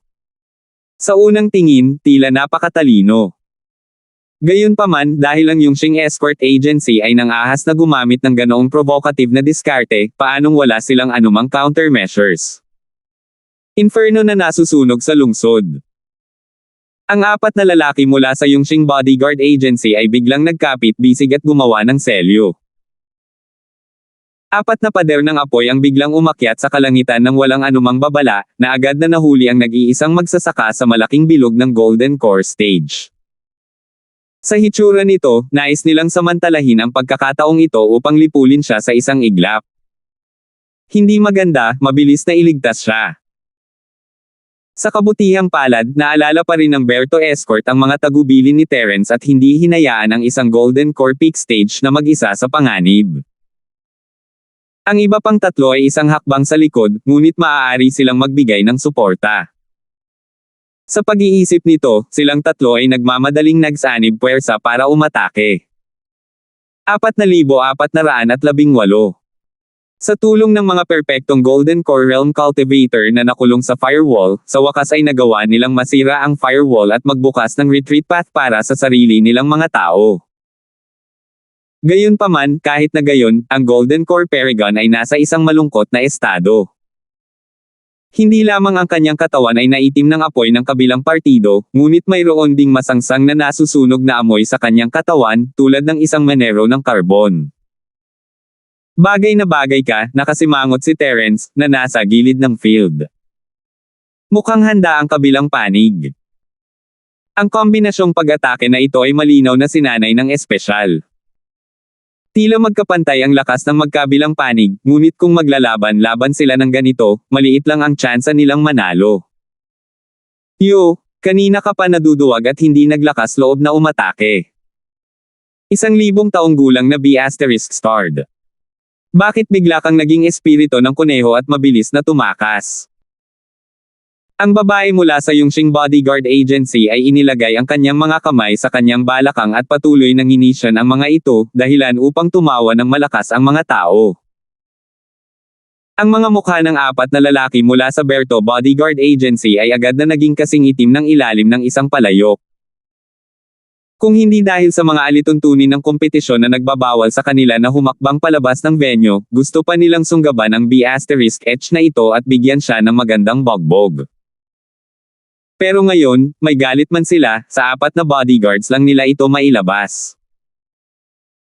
S1: Sa unang tingin, tila napakatalino. Gayunpaman, dahil ang Yongxing Escort Agency ay nang-ahas na gumamit ng ganoong provocative na diskarte, paanong wala silang anumang countermeasures? Inferno na nasusunog sa lungsod. Ang 4 na lalaki mula sa Yongxing Bodyguard Agency ay biglang nagkapit-bisig at gumawa ng selyo. 4 na pader ng apoy ang biglang umakyat sa kalangitan ng walang anumang babala, na agad na nahuli ang nag-iisang magsasaka sa malaking bilog ng Golden Core Stage. Sa hitsura nito, nais nilang samantalahin ang pagkakataong ito upang lipulin siya sa isang iglap. Hindi maganda, mabilis na iligtas siya. Sa kabutihang palad, naalala pa rin ng Berto Escort ang mga tagubilin ni Terence at hindi hinayaan ang isang Golden Core Peak Stage na mag-isa sa panganib. Ang iba pang 3 ay isang hakbang sa likod, ngunit maaari silang magbigay ng suporta. Sa pag-iisip nito, silang 3 ay nagmamadaling nagsanib puwersa para umatake. 4,418. Sa tulong ng mga perpektong Golden Core Realm Cultivator na nakulong sa firewall, sa wakas ay nagawa nilang masira ang firewall at magbukas ng retreat path para sa sarili nilang mga tao. Gayunpaman, kahit na gayon, ang Golden Core Paragon ay nasa isang malungkot na estado. Hindi lamang ang kanyang katawan ay naitim ng apoy ng kabilang partido, ngunit mayroon ding masangsang na nasusunog na amoy sa kanyang katawan, tulad ng isang manero ng karbon. Bagay na bagay ka, nakasimangot si Terence, na nasa gilid ng field. Mukhang handa ang kabilang panig. Ang kombinasyong pag-atake na ito ay malinaw na sinanay ng espesyal. Tila magkapantay ang lakas ng magkabilang panig, ngunit kung maglalaban-laban sila ng ganito, maliit lang ang tsansa nilang manalo. Yo, kanina ka pa naduduwag at hindi naglakas loob na umatake. 1,000 taong gulang na B***starred. Bakit bigla kang naging espiritu ng kuneho at mabilis na tumakas? Ang babae mula sa Yongxing Bodyguard Agency ay inilagay ang kanyang mga kamay sa kanyang balakang at patuloy nang inisyon ang mga ito, dahilan upang tumawa ng malakas ang mga tao. Ang mga mukha ng 4 na lalaki mula sa Berto Bodyguard Agency ay agad na naging kasing itim ng ilalim ng isang palayok. Kung hindi dahil sa mga alituntunin ng kompetisyon na nagbabawal sa kanila na humakbang palabas ng venue, gusto pa nilang sunggaban ang B***H na ito at bigyan siya ng magandang bogbog. Pero ngayon, may galit man sila, sa 4 na bodyguards lang nila ito mailabas.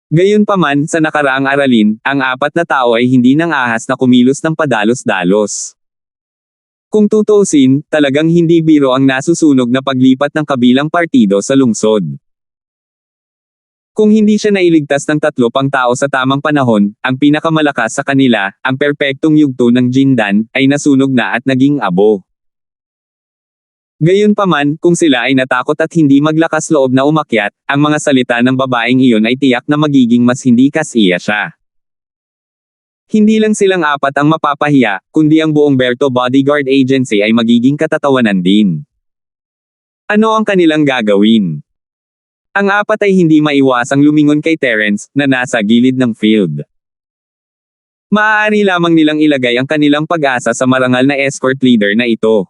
S1: Gayunpaman, sa nakaraang aralin, ang 4 na tao ay hindi nang ahas na kumilos ng padalos-dalos. Kung tutuusin, talagang hindi biro ang nasusunog na paglipat ng kabilang partido sa lungsod. Kung hindi siya nailigtas ng 3 pang tao sa tamang panahon, ang pinakamalakas sa kanila, ang perpektong yugto ng Jindan, ay nasunog na at naging abo. Gayunpaman, kung sila ay natakot at hindi maglakas loob na umakyat, ang mga salita ng babaeng iyon ay tiyak na magiging mas hindi kasiya siya. Hindi lang silang 4 ang mapapahiya, kundi ang buong Berto Bodyguard Agency ay magiging katatawanan din. Ano ang kanilang gagawin? Ang 4 ay hindi maiwasang lumingon kay Terence, na nasa gilid ng field. Maaari lamang nilang ilagay ang kanilang pag-asa sa marangal na escort leader na ito.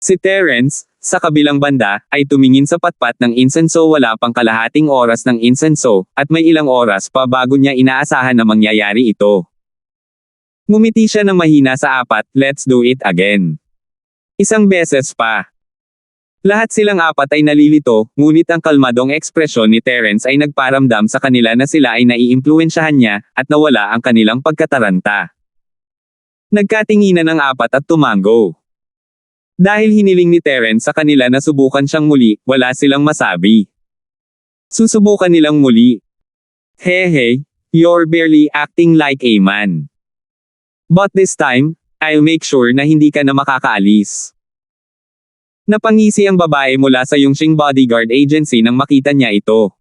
S1: Si Terence, sa kabilang banda, ay tumingin sa patpat ng insenso wala pang kalahating oras ng insenso, at may ilang oras pa bago niya inaasahan na mangyayari ito. Ngumiti siya ng mahina sa 4, let's do it again. 1 beses pa. Lahat silang 4 ay nalilito, ngunit ang kalmadong ekspresyon ni Terence ay nagparamdam sa kanila na sila ay naiimpluwensyahan niya, at nawala ang kanilang pagkataranta. Nagkatinginan ang 4 at tumango. Dahil hiniling ni Terence sa kanila na subukan siyang muli, wala silang masabi. Susubukan nilang muli. Hehe, you're barely acting like a man. But this time, I'll make sure na hindi ka na makakaalis. Napangisi ang babae mula sa Yongxing Bodyguard Agency nang makita niya ito.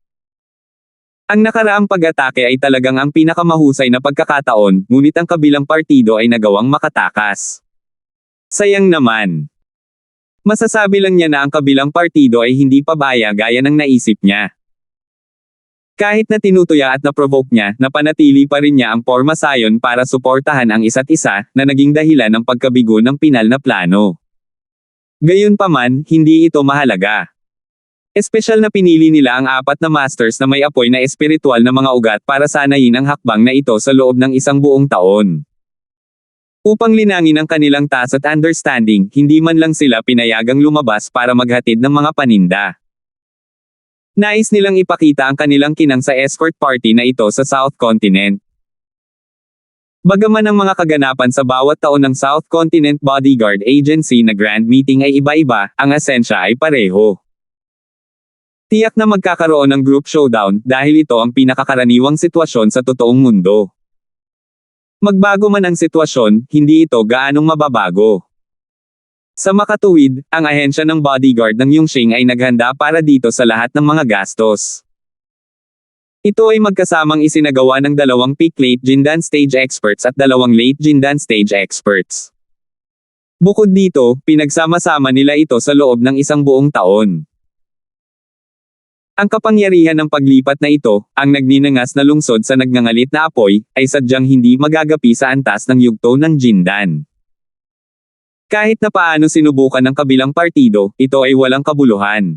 S1: Ang nakaraang pag-atake ay talagang ang pinakamahusay na pagkakataon, ngunit ang kabilang partido ay nagawang makatakas. Sayang naman. Masasabi lang niya na ang kabilang partido ay hindi pabaya gaya ng naisip niya. Kahit na tinutuya at na-provoke niya, napanatili pa rin niya ang porma sayon para suportahan ang isa't isa, na naging dahilan ng pagkabigo ng pinal na plano. Gayunpaman, hindi ito mahalaga. Espesyal na pinili nila ang 4 na masters na may apoy na espiritual na mga ugat para sanayin ang hakbang na ito sa loob ng isang buong taon. Upang linangin ang kanilang task at understanding, hindi man lang sila pinayagang lumabas para maghatid ng mga paninda. Nais nilang ipakita ang kanilang kinang sa escort party na ito sa South Continent. Bagaman ang mga kaganapan sa bawat taon ng South Continent Bodyguard Agency na Grand Meeting ay iba-iba, ang esensya ay pareho. Tiyak na magkakaroon ng group showdown dahil ito ang pinakakaraniwang sitwasyon sa totoong mundo. Magbago man ang sitwasyon, hindi ito gaanong mababago. Sa makatuwid, ang ahensya ng bodyguard ng Yongxing ay naghanda para dito sa lahat ng mga gastos. Ito ay magkasamang isinagawa ng 2 peak late Jindan stage experts at 2 late Jindan stage experts. Bukod dito, pinagsama-sama nila ito sa loob ng isang buong taon. Ang kapangyarihan ng paglipat na ito, ang nagninangas na lungsod sa nagngangalit na apoy, ay sadyang hindi magagapi sa antas ng yugto ng Jindan. Kahit na paano sinubukan ng kabilang partido, ito ay walang kabuluhan.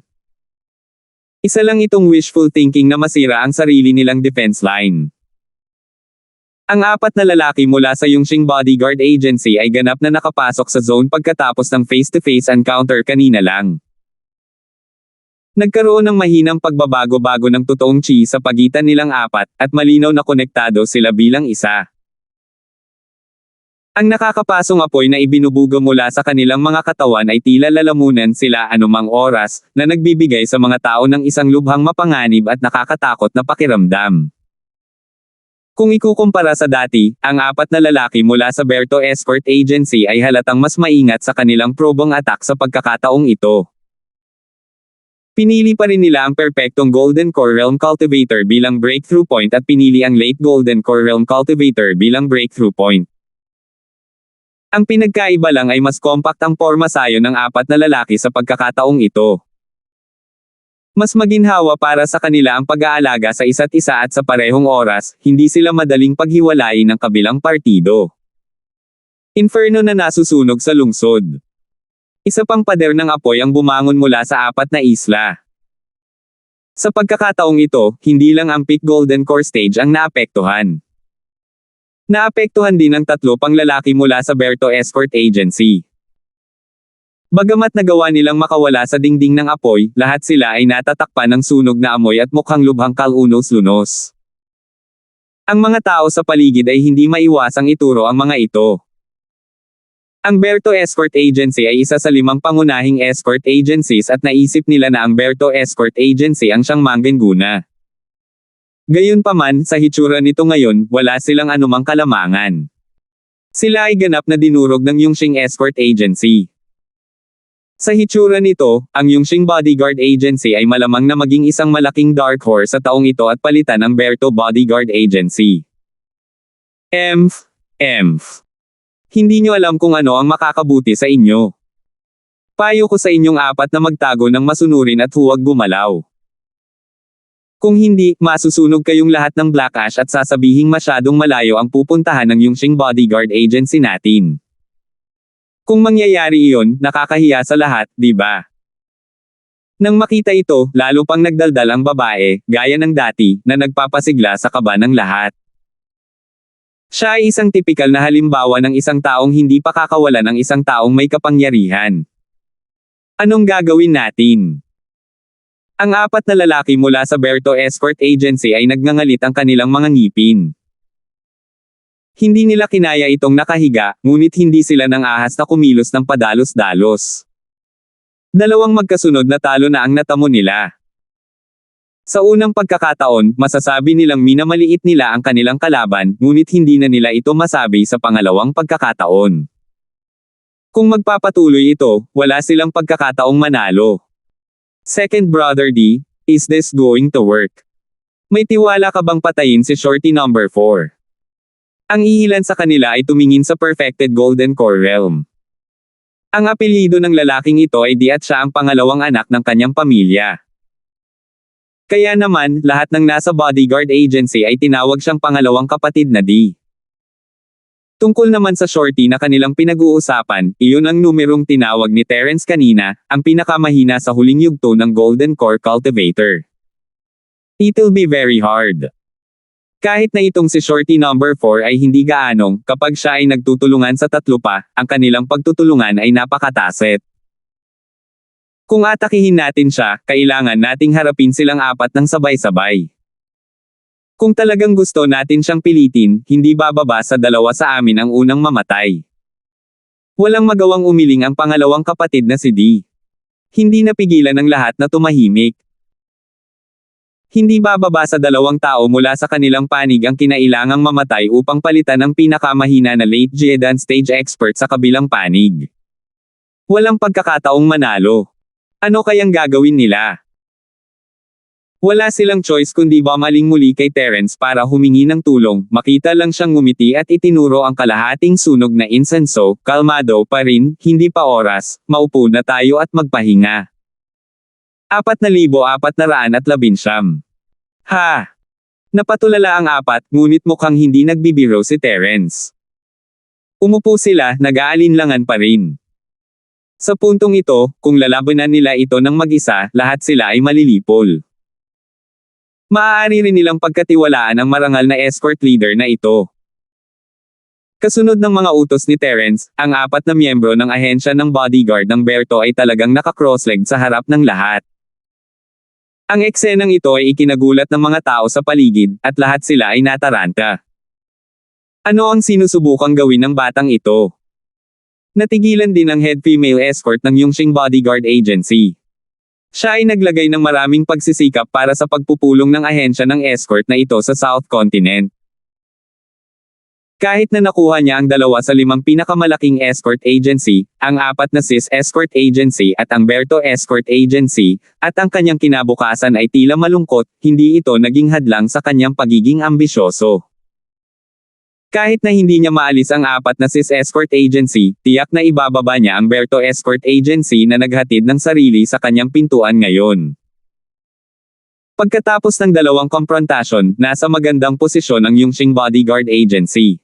S1: Isa lang itong wishful thinking na masira ang sarili nilang defense line. Ang 4 na lalaki mula sa Yongxing Bodyguard Agency ay ganap na nakapasok sa zone pagkatapos ng face-to-face encounter kanina lang. Nagkaroon ng mahinang pagbabago-bago ng totoong chi sa pagitan nilang 4, at malinaw na konektado sila bilang isa. Ang nakakapasong apoy na ibinubuga mula sa kanilang mga katawan ay tila lalamunan sila anumang oras, na nagbibigay sa mga tao ng isang lubhang mapanganib at nakakatakot na pakiramdam. Kung ikukumpara sa dati, ang 4 na lalaki mula sa Berto Escort Agency ay halatang mas maingat sa kanilang probong attack sa pagkakataong ito. Pinili pa rin nila ang perpektong Golden Core Realm Cultivator bilang breakthrough point at pinili ang late Golden Core Realm Cultivator bilang breakthrough point. Ang pinagkaiba lang ay mas compact ang porma sayon ng 4 na lalaki sa pagkakataong ito. Mas maginhawa para sa kanila ang pag-aalaga sa isa't isa at sa parehong oras, hindi sila madaling paghiwalayin ng kabilang partido. Inferno na nasusunog sa lungsod. Isa pang pader ng apoy ang bumangon mula sa 4 na isla. Sa pagkakataong ito, hindi lang ang Peak Golden Core Stage ang naapektuhan. Naapektuhan din ang 3 pang lalaki mula sa Berto Escort Agency. Bagamat nagawa nilang makawala sa dingding ng apoy, lahat sila ay natatakpan ng sunog na amoy at mukhang lubhang kalunos-lunos. Ang mga tao sa paligid ay hindi maiwasang ituro ang mga ito. Ang Berto Escort Agency ay isa sa 5 pangunahing escort agencies at naisip nila na ang Berto Escort Agency ang siyang mangguna. Gayunpaman, sa hitsura nito ngayon, wala silang anumang kalamangan. Sila ay ganap na dinurog ng Yongxing Escort Agency. Sa hitsura nito, ang Yongxing Bodyguard Agency ay malamang na maging isang malaking dark horse sa taong ito at palitan ang Berto Bodyguard Agency. Hindi nyo alam kung ano ang makakabuti sa inyo. Payo ko sa inyong 4 na magtago ng masunurin at huwag gumalaw. Kung hindi, masusunog kayong lahat ng Black Ash at sasabihing masyadong malayo ang pupuntahan ng Yongxing Bodyguard Agency natin. Kung mangyayari iyon, nakakahiya sa lahat, di ba? Nang makita ito, lalo pang nagdaldal ang babae, gaya ng dati, na nagpapasigla sa kaba ng lahat. Siya ay isang tipikal na halimbawa ng isang taong hindi pa kakawalan ng isang taong may kapangyarihan. Anong gagawin natin? Ang 4 na lalaki mula sa Berto Escort Agency ay nagngangalit ang kanilang mga ngipin. Hindi nila kinaya itong nakahiga, ngunit hindi sila nang ahas na kumilos ng padalos-dalos. 2 magkasunod na talo na ang natamo nila. Sa unang pagkakataon, masasabi nilang minamaliit nila ang kanilang kalaban, ngunit hindi na nila ito masabi sa pangalawang pagkakataon. Kung magpapatuloy ito, wala silang pagkakataong manalo. Second Brother D, is this going to work? May tiwala ka bang patayin si Shorty number 4? Ang iilan sa kanila ay tumingin sa perfected Golden Core Realm. Ang apelyido ng lalaking ito ay D at siya ang pangalawang anak ng kanyang pamilya. Kaya naman, lahat ng nasa bodyguard agency ay tinawag siyang pangalawang kapatid na D. Tungkol naman sa shorty na kanilang pinag-uusapan, iyon ang numerong tinawag ni Terence kanina, ang pinakamahina sa huling yugto ng Golden Core Cultivator. It'll be very hard. Kahit na itong si Shorty number 4 ay hindi gaanong, kapag siya ay nagtutulungan sa tatlo pa, ang kanilang pagtutulungan ay napakataset. Kung atakihin natin siya, kailangan nating harapin silang apat ng sabay-sabay. Kung talagang gusto natin siyang pilitin, hindi bababa sa dalawa sa amin ang unang mamatay. Walang magawang umiling ang pangalawang kapatid na si D. Hindi napigilan ng lahat na tumahimik. Hindi bababa sa dalawang tao mula sa kanilang panig ang kinailangang mamatay upang palitan ang pinakamahina na late Jeodan stage expert sa kabilang panig. Walang pagkakataong manalo. Ano kayang gagawin nila? Wala silang choice kundi bumaling muli kay Terence para humingi ng tulong, makita lang siyang ngumiti at itinuro ang kalahating sunog na insenso, kalmado pa rin, hindi pa oras, maupo na tayo at magpahinga. 4,419. Ha! Napatulala ang apat, ngunit mukhang hindi nagbibiro si Terence. Umupo sila, nag-aalinlangan pa rin. Sa puntong ito, kung lalabanan nila ito ng mag-isa, lahat sila ay malilipol. Maaari rin nilang pagkatiwalaan ang marangal na escort leader na ito. Kasunod ng mga utos ni Terence, ang apat na miyembro ng ahensya ng bodyguard ng Berto ay talagang naka-crossleg sa harap ng lahat. Ang eksenang ito ay ikinagulat ng mga tao sa paligid, at lahat sila ay nataranta. Ano ang sinusubukang gawin ng batang ito? Natigilan din ang head female escort ng Yongxing Bodyguard Agency. Siya ay naglagay ng maraming pagsisikap para sa pagpupulong ng ahensya ng escort na ito sa South Continent. Kahit na nakuha niya ang 2 sa 5 pinakamalaking escort agency, ang 4 na CIS Escort Agency at ang Berto Escort Agency, at ang kanyang kinabukasan ay tila malungkot, hindi ito naging hadlang sa kanyang pagiging ambisyoso. Kahit na hindi niya maalis ang 4 na CIS Escort Agency, tiyak na ibababa niya ang Berto Escort Agency na naghatid ng sarili sa kanyang pintuan ngayon. Pagkatapos ng 2 komprontasyon, nasa magandang posisyon ang Yongxing Bodyguard Agency.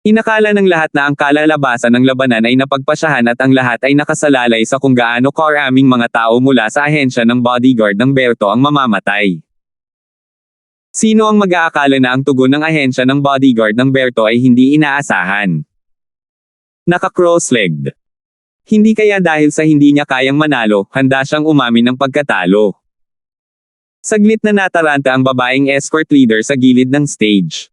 S1: Inakala ng lahat na ang kalalabasan ng labanan ay napagpasyahan at ang lahat ay nakasalalay sa kung gaano karaming mga tao mula sa ahensya ng bodyguard ng Berto ang mamamatay. Sino ang mag-aakala na ang tugon ng ahensya ng bodyguard ng Berto ay hindi inaasahan? Naka-cross-legged. Hindi kaya dahil sa hindi niya kayang manalo, handa siyang umamin ng pagkatalo. Saglit na nataranta ang babaeng escort leader sa gilid ng stage.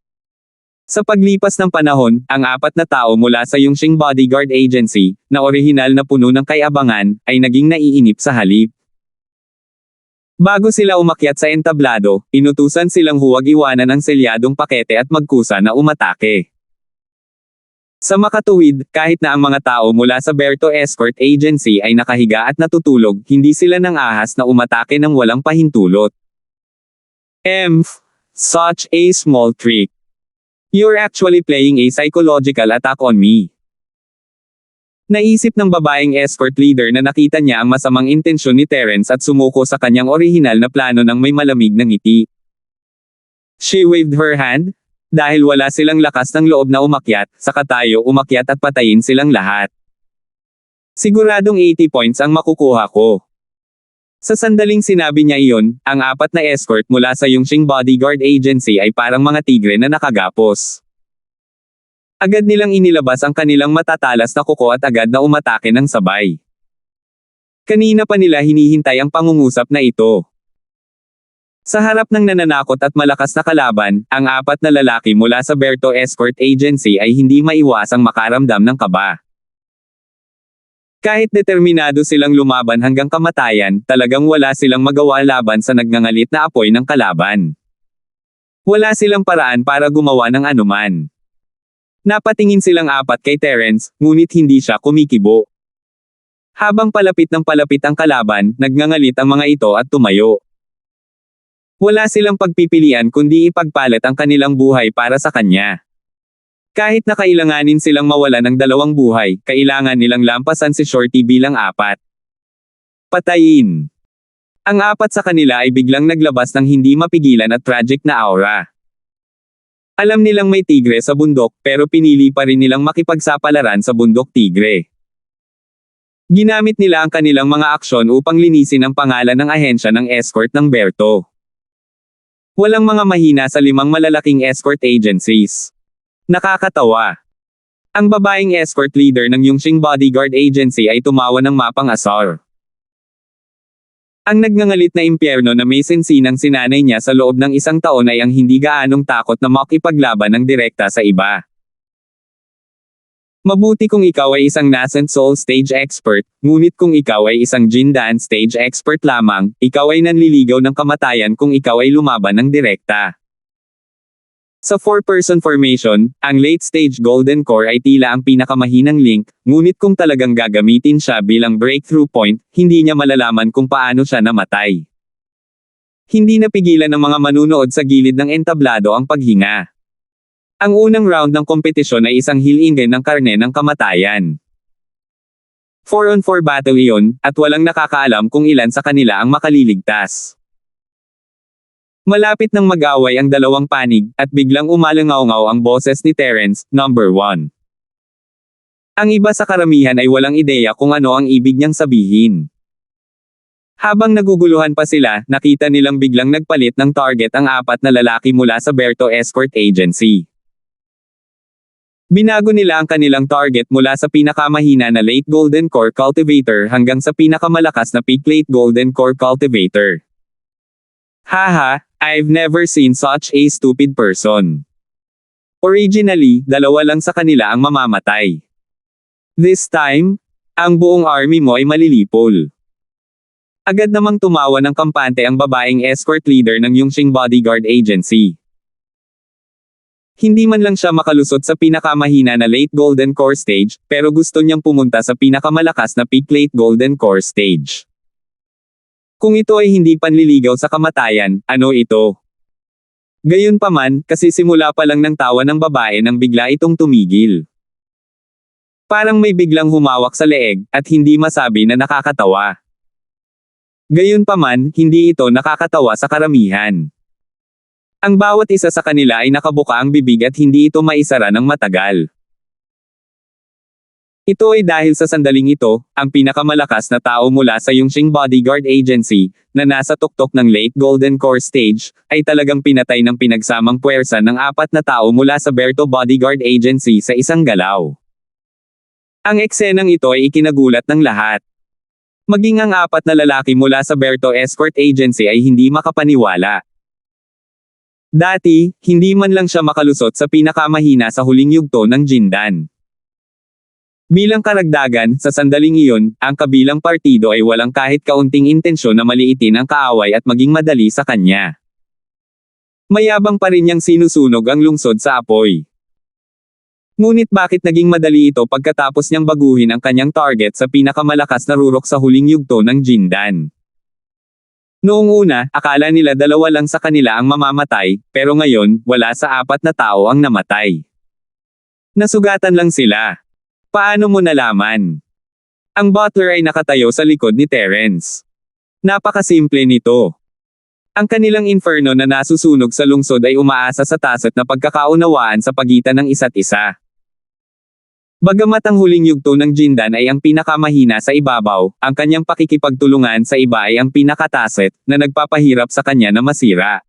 S1: Sa paglipas ng panahon, ang 4 na tao mula sa Yongxing Bodyguard Agency, na orihinal na puno ng kayabangan, ay naging naiinip sa halip. Bago sila umakyat sa entablado, inutusan silang huwag iwanan ang selyadong pakete at magkusa na umatake. Sa makatuwid, kahit na ang mga tao mula sa Berto Escort Agency ay nakahiga at natutulog, hindi sila nang ahas na umatake ng walang pahintulot. Such a small trick. You're actually playing a psychological attack on me. Naisip ng babaeng escort leader na nakita niya ang masamang intensyon ni Terence at sumuko sa kanyang orihinal na plano ng may malamig na ngiti. She waved her hand. Dahil wala silang lakas ng loob na umakyat, saka tayo umakyat at patayin silang lahat. Siguradong 80 points ang makukuha ko. Sa sandaling sinabi niya iyon, ang 4 na escort mula sa Yongxing Bodyguard Agency ay parang mga tigre na nakagapos. Agad nilang inilabas ang kanilang matatalas na kuko at agad na umatake ng sabay. Kanina pa nila hinihintay ang pangungusap na ito. Sa harap ng nananakot at malakas na kalaban, ang 4 na lalaki mula sa Berto Escort Agency ay hindi maiwasang makaramdam ng kaba. Kahit determinado silang lumaban hanggang kamatayan, talagang wala silang magawa laban sa nagngangalit na apoy ng kalaban. Wala silang paraan para gumawa ng anuman. Napatingin silang 4 kay Terence, ngunit hindi siya kumikibo. Habang palapit ang kalaban, nagngangalit ang mga ito at tumayo. Wala silang pagpipilian kundi ipagpalit ang kanilang buhay para sa kanya. Kahit na kailanganin silang mawalan ng dalawang buhay, kailangan nilang lampasan si Shorty bilang apat. Patayin. Ang apat sa kanila ay biglang naglabas ng hindi mapigilan at tragic na aura. Alam nilang may tigre sa bundok, pero pinili pa rin nilang makipagsapalaran sa bundok tigre. Ginamit nila ang kanilang mga aksyon upang linisin ang pangalan ng ahensya ng escort ng Berto. Walang mga mahina sa 5 malalaking escort agencies. Nakakatawa. Ang babaeng escort leader ng Yongqing Bodyguard Agency ay tumawa ng mapang-asar. Ang nagngangalit na impyerno na may sensinang sinanay niya sa loob ng 1 taon ay ang hindi gaanong takot na makipaglaban ng direkta sa iba. Mabuti kung ikaw ay isang nascent soul stage expert, ngunit kung ikaw ay isang Jindan stage expert lamang, ikaw ay nanliligaw ng kamatayan kung ikaw ay lumaban ng direkta. Sa 4-person formation, ang late stage golden core ay tila ang pinakamahinang link, ngunit kung talagang gagamitin siya bilang breakthrough point, hindi niya malalaman kung paano siya namatay. Hindi napigilan ng mga manunood sa gilid ng entablado ang paghinga. Ang unang round ng kompetisyon ay isang hilingan ng karne ng kamatayan. 4-on-4 battle iyon, at walang nakakaalam kung ilan sa kanila ang makaliligtas. Malapit nang mag-away ang dalawang panig, at biglang umalangaw-ngaw ang boses ni Terence, number 1. Ang iba sa karamihan ay walang ideya kung ano ang ibig niyang sabihin. Habang naguguluhan pa sila, nakita nilang biglang nagpalit ng target ang 4 na lalaki mula sa Berto Escort Agency. Binago nila ang kanilang target mula sa pinakamahina na Late Golden Core Cultivator hanggang sa pinakamalakas na Peak Late Golden Core Cultivator. Haha, I've never seen such a stupid person. Originally, 2 lang sa kanila ang mamamatay. This time, ang buong army mo ay malilipol. Agad namang tumawa ng kampante ang babaeng escort leader ng Yongqing Bodyguard Agency. Hindi man lang siya makalusot sa pinakamahina na Late Golden Core Stage, pero gusto niyang pumunta sa pinakamalakas na Peak Late Golden Core Stage. Kung ito ay hindi panliligaw sa kamatayan, ano ito? Gayunpaman, kasi simula pa lang ng tawa ng babae nang bigla itong tumigil. Parang may biglang humawak sa leeg, at hindi masabi na nakakatawa. Gayunpaman, hindi ito nakakatawa sa karamihan. Ang bawat isa sa kanila ay nakabuka ang bibig at hindi ito maisara ng matagal. Ito ay dahil sa sandaling ito, ang pinakamalakas na tao mula sa Yongqing Bodyguard Agency, na nasa tuktok ng Late Golden Core Stage, ay talagang pinatay ng pinagsamang puwersa ng 4 na tao mula sa Berto Bodyguard Agency sa isang galaw. Ang eksenang ito ay ikinagulat ng lahat. Maging ang 4 na lalaki mula sa Berto Escort Agency ay hindi makapaniwala. Dati, hindi man lang siya makalusot sa pinakamahina sa huling yugto ng Jindan. Bilang karagdagan, sa sandaling iyon, ang kabilang partido ay walang kahit kaunting intensyon na maliitin ang kaaway at maging madali sa kanya. Mayabang pa rin niyang sinusunog ang lungsod sa apoy. Ngunit bakit naging madali ito pagkatapos niyang baguhin ang kanyang target sa pinakamalakas na rurok sa huling yugto ng Jindan? Noong una, akala nila 2 lang sa kanila ang mamamatay, pero ngayon, wala sa 4 na tao ang namatay. Nasugatan lang sila. Paano mo nalaman? Ang butler ay nakatayo sa likod ni Terence. Napakasimple nito. Ang kanilang inferno na nasusunog sa lungsod ay umaasa sa tacit na pagkakaunawaan sa pagitan ng isa't isa. Bagamat ang huling yugto ng Jindan ay ang pinakamahina sa ibabaw, ang kanyang pakikipagtulungan sa iba ay ang pinakataset, na nagpapahirap sa kanya na masira.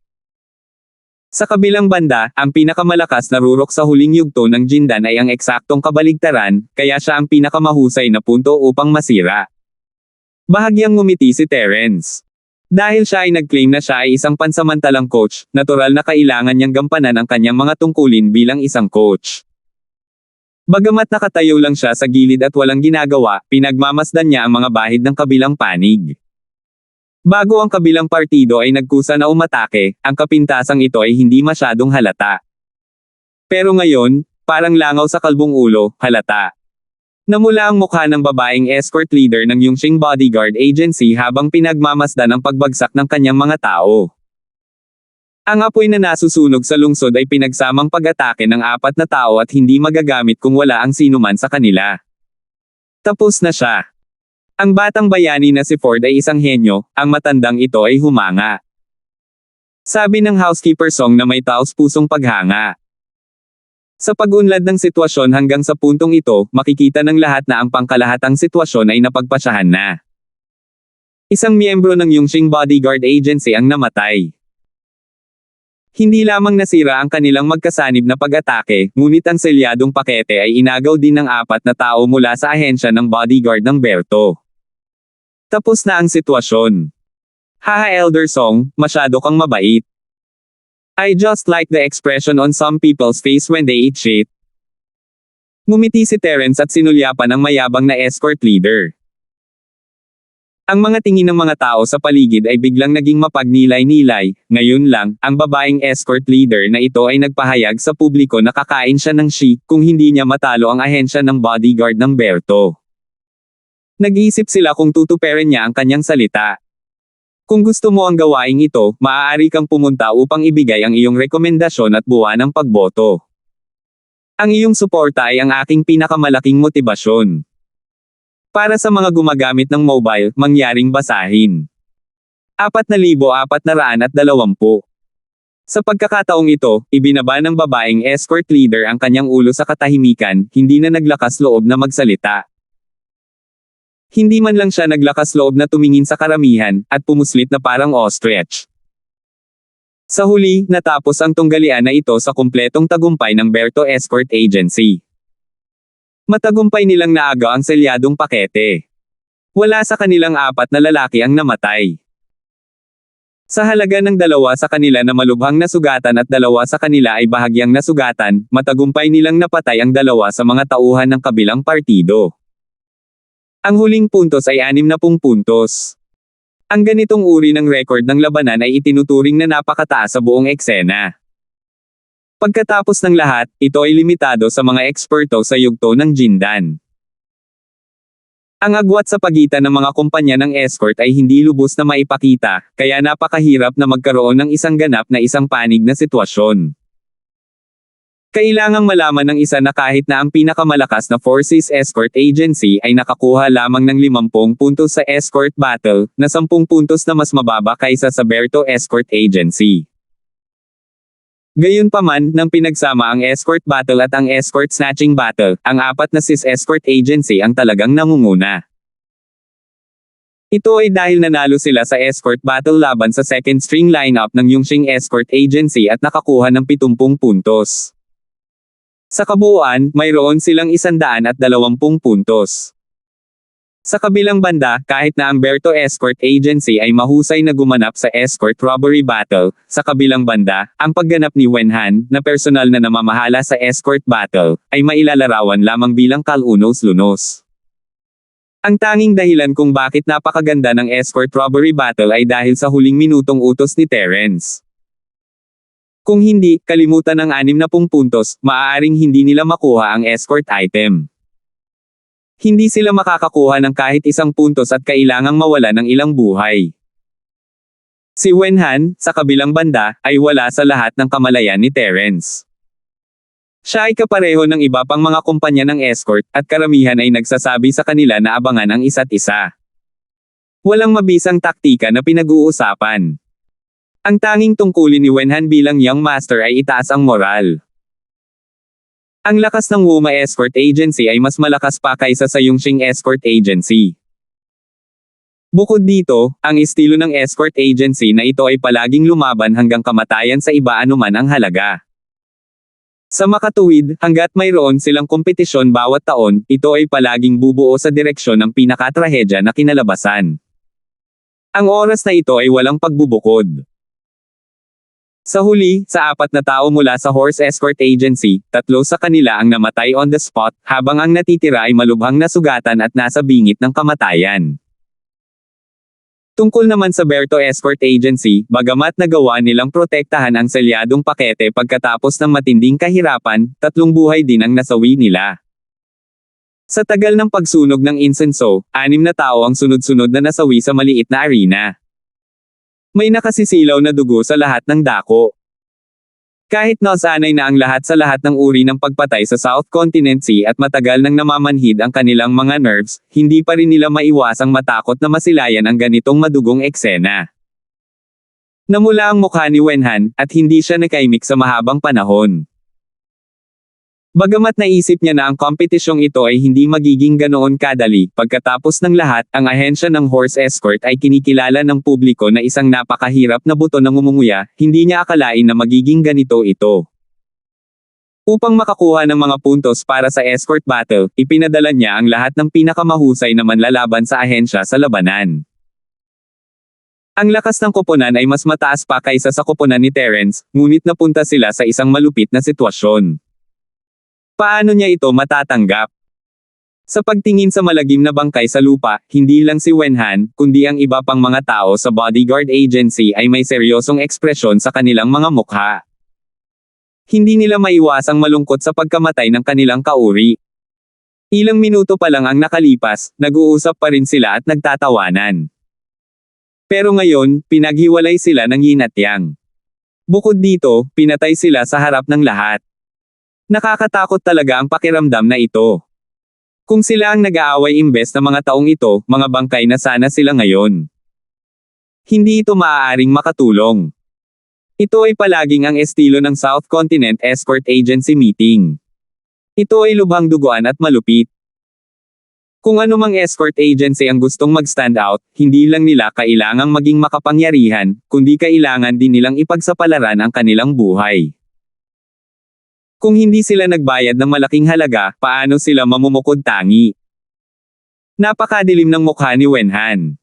S1: Sa kabilang banda, ang pinakamalakas na rurok sa huling yugto ng Jindan ay ang eksaktong kabaligtaran, kaya siya ang pinakamahusay na punto upang masira. Bahagyang ngumiti si Terence. Dahil siya ay nag-claim na siya ay isang pansamantalang coach, natural na kailangan niyang gampanan ang kanyang mga tungkulin bilang isang coach. Bagamat nakatayo lang siya sa gilid at walang ginagawa, pinagmamasdan niya ang mga bahid ng kabilang panig. Bago ang kabilang partido ay nagkusa na umatake, ang kapintasang ito ay hindi masyadong halata. Pero ngayon, parang langaw sa kalbong ulo, halata. Namula ang mukha ng babaeng escort leader ng Yongqing Bodyguard Agency habang pinagmamasdan ang pagbagsak ng kanyang mga tao. Ang apoy na nasusunog sa lungsod ay pinagsamang pag-atake ng 4 na tao at hindi magagamit kung wala ang sinuman sa kanila. Tapos na siya. Ang batang bayani na si Ford ay isang henyo, ang matandang ito ay humanga. Sabi ng housekeeper Song na may taos-pusong paghanga. Sa pag-unlad ng sitwasyon hanggang sa puntong ito, makikita ng lahat na ang pangkalahatang sitwasyon ay napagpasyahan na. Isang miyembro ng Yongxing Bodyguard Agency ang namatay. Hindi lamang nasira ang kanilang magkasanib na pag-atake, ngunit ang selyadong pakete ay inagaw din ng 4 na tao mula sa ahensya ng bodyguard ng Berto. Tapos na ang sitwasyon. Haha Elder Song, masyado kang mabait. I just like the expression on some people's face when they eat shit. Ngumiti si Terence at sinulyapan ang mayabang na escort leader. Ang mga tingin ng mga tao sa paligid ay biglang naging mapagnilay-nilay, ngayon lang, ang babaeng escort leader na ito ay nagpahayag sa publiko na kakain siya ng shi, kung hindi niya matalo ang ahensya ng bodyguard ng Berto. Nag-iisip sila kung tutuperin niya ang kanyang salita. Kung gusto mo ang gawaing ito, maaari kang pumunta upang ibigay ang iyong rekomendasyon at buwan ng pagboto. Ang iyong suporta ay ang aking pinakamalaking motibasyon. Para sa mga gumagamit ng mobile, mangyaring basahin. 4,420. Sa pagkakataong ito, ibinaba ng babaeng escort leader ang kanyang ulo sa katahimikan, hindi na naglakas loob na magsalita. Hindi man lang siya naglakas loob na tumingin sa karamihan, at pumuslit na parang ostrich. Sa huli, natapos ang tunggalian na ito sa kumpletong tagumpay ng Berto Escort Agency. Matagumpay nilang naagaw ang selyadong pakete. Wala sa kanilang 4 na lalaki ang namatay. Sa halaga ng 2 sa kanila na malubhang nasugatan at 2 sa kanila ay bahagyang nasugatan, matagumpay nilang napatay ang 2 sa mga tauhan ng kabilang partido. Ang huling puntos ay 60 puntos. Ang ganitong uri ng record ng labanan ay itinuturing na napakataas sa buong eksena. Pagkatapos ng lahat, ito ay limitado sa mga eksperto sa yugto ng Jindan. Ang agwat sa pagitan ng mga kumpanya ng escort ay hindi lubos na maipakita, kaya napakahirap na magkaroon ng isang ganap na isang panig na sitwasyon. Kailangang malaman ng isa na kahit na ang pinakamalakas na Forces Escort Agency ay nakakuha lamang ng 50 puntos sa escort battle, na 10 puntos na mas mababa kaysa sa Berto Escort Agency. Gayunpaman, nang pinagsama ang escort battle at ang escort snatching battle, ang 4 na sis escort agency ang talagang nangunguna. Ito ay dahil nanalo sila sa escort battle laban sa second string lineup ng Yongxing Escort Agency at nakakuha ng 70 puntos. Sa kabuuan, mayroon silang 120 puntos. Sa kabilang banda, kahit na ang Berto Escort Agency ay mahusay na gumanap sa escort robbery battle, sa kabilang banda, ang pagganap ni Wenhan, na personal na namamahala sa escort battle, ay mailalarawan lamang bilang kalunos-lunos. Ang tanging dahilan kung bakit napakaganda ng escort robbery battle ay dahil sa huling minutong utos ni Terence. Kung hindi, kalimutan ng 60 puntos, maaaring hindi nila makuha ang escort item. Hindi sila makakakuha ng kahit 1 puntos at kailangang mawala ng ilang buhay. Si Wenhan, sa kabilang banda, ay wala sa lahat ng kamalayan ni Terence. Siya ay kapareho ng iba pang mga kumpanya ng escort, at karamihan ay nagsasabi sa kanila na abangan ang isa't isa. Walang mabisang taktika na pinag-uusapan. Ang tanging tungkulin ni Wenhan bilang young master ay itaas ang moral. Ang lakas ng Wuma Escort Agency ay mas malakas pa kaysa sa Yongxing Escort Agency. Bukod dito, ang estilo ng escort agency na ito ay palaging lumaban hanggang kamatayan sa iba anuman ang halaga. Sa makatuwid, hanggat mayroon silang kompetisyon bawat taon, ito ay palaging bubuo sa direksyon ng pinakatrahedya na kinalabasan. Ang oras na ito ay walang pagbubukod. Sa huli, sa 4 na tao mula sa Horse Escort Agency, 3 sa kanila ang namatay on the spot, habang ang natitira ay malubhang nasugatan at nasa bingit ng kamatayan. Tungkol naman sa Berto Escort Agency, bagamat nagawa nilang protektahan ang selyadong pakete pagkatapos ng matinding kahirapan, 3 buhay din ang nasawi nila. Sa tagal ng pagsunog ng insenso, 6 na tao ang sunod-sunod na nasawi sa maliit na arena. May nakasisilaw na dugo sa lahat ng dako. Kahit nasanay na ang lahat sa lahat ng uri ng pagpatay sa South Continent Sea at matagal nang namamanhid ang kanilang mga nerves, hindi pa rin nila maiwasang matakot na masilayan ang ganitong madugong eksena. Namula ang mukha ni Wenhan, at hindi siya nakaimik sa mahabang panahon. Bagamat naisip niya na ang kompetisyong ito ay hindi magiging ganoon kadali, pagkatapos ng lahat, ang ahensya ng horse escort ay kinikilala ng publiko na isang napakahirap na buto ng ngumunguya, hindi niya akalain na magiging ganito ito. Upang makakuha ng mga puntos para sa escort battle, ipinadala niya ang lahat ng pinakamahusay na manlalaban sa ahensya sa labanan. Ang lakas ng koponan ay mas mataas pa kaysa sa koponan ni Terence, ngunit napunta sila sa isang malupit na sitwasyon. Paano niya ito matatanggap? Sa pagtingin sa malagim na bangkay sa lupa, hindi lang si Wenhan, kundi ang iba pang mga tao sa bodyguard agency ay may seryosong ekspresyon sa kanilang mga mukha. Hindi nila maiwasang malungkot sa pagkamatay ng kanilang kauri. Ilang minuto pa lang ang nakalipas, nag-uusap pa rin sila at nagtatawanan. Pero ngayon, pinaghiwalay sila ng yin at yang. Bukod dito, pinatay sila sa harap ng lahat. Nakakatakot talaga ang pakiramdam na ito. Kung sila ang nag-aaway imbes na mga taong ito, mga bangkay na sana sila ngayon. Hindi ito maaaring makatulong. Ito ay palaging ang estilo ng South Continent Escort Agency meeting. Ito ay lubhang duguan at malupit. Kung anumang escort agency ang gustong mag-stand out, hindi lang nila kailangang maging makapangyarihan, kundi kailangan din nilang ipagsapalaran ang kanilang buhay. Kung hindi sila nagbayad ng malaking halaga, paano sila mamumukod tangi? Napakadilim ng mukha ni Wenhan.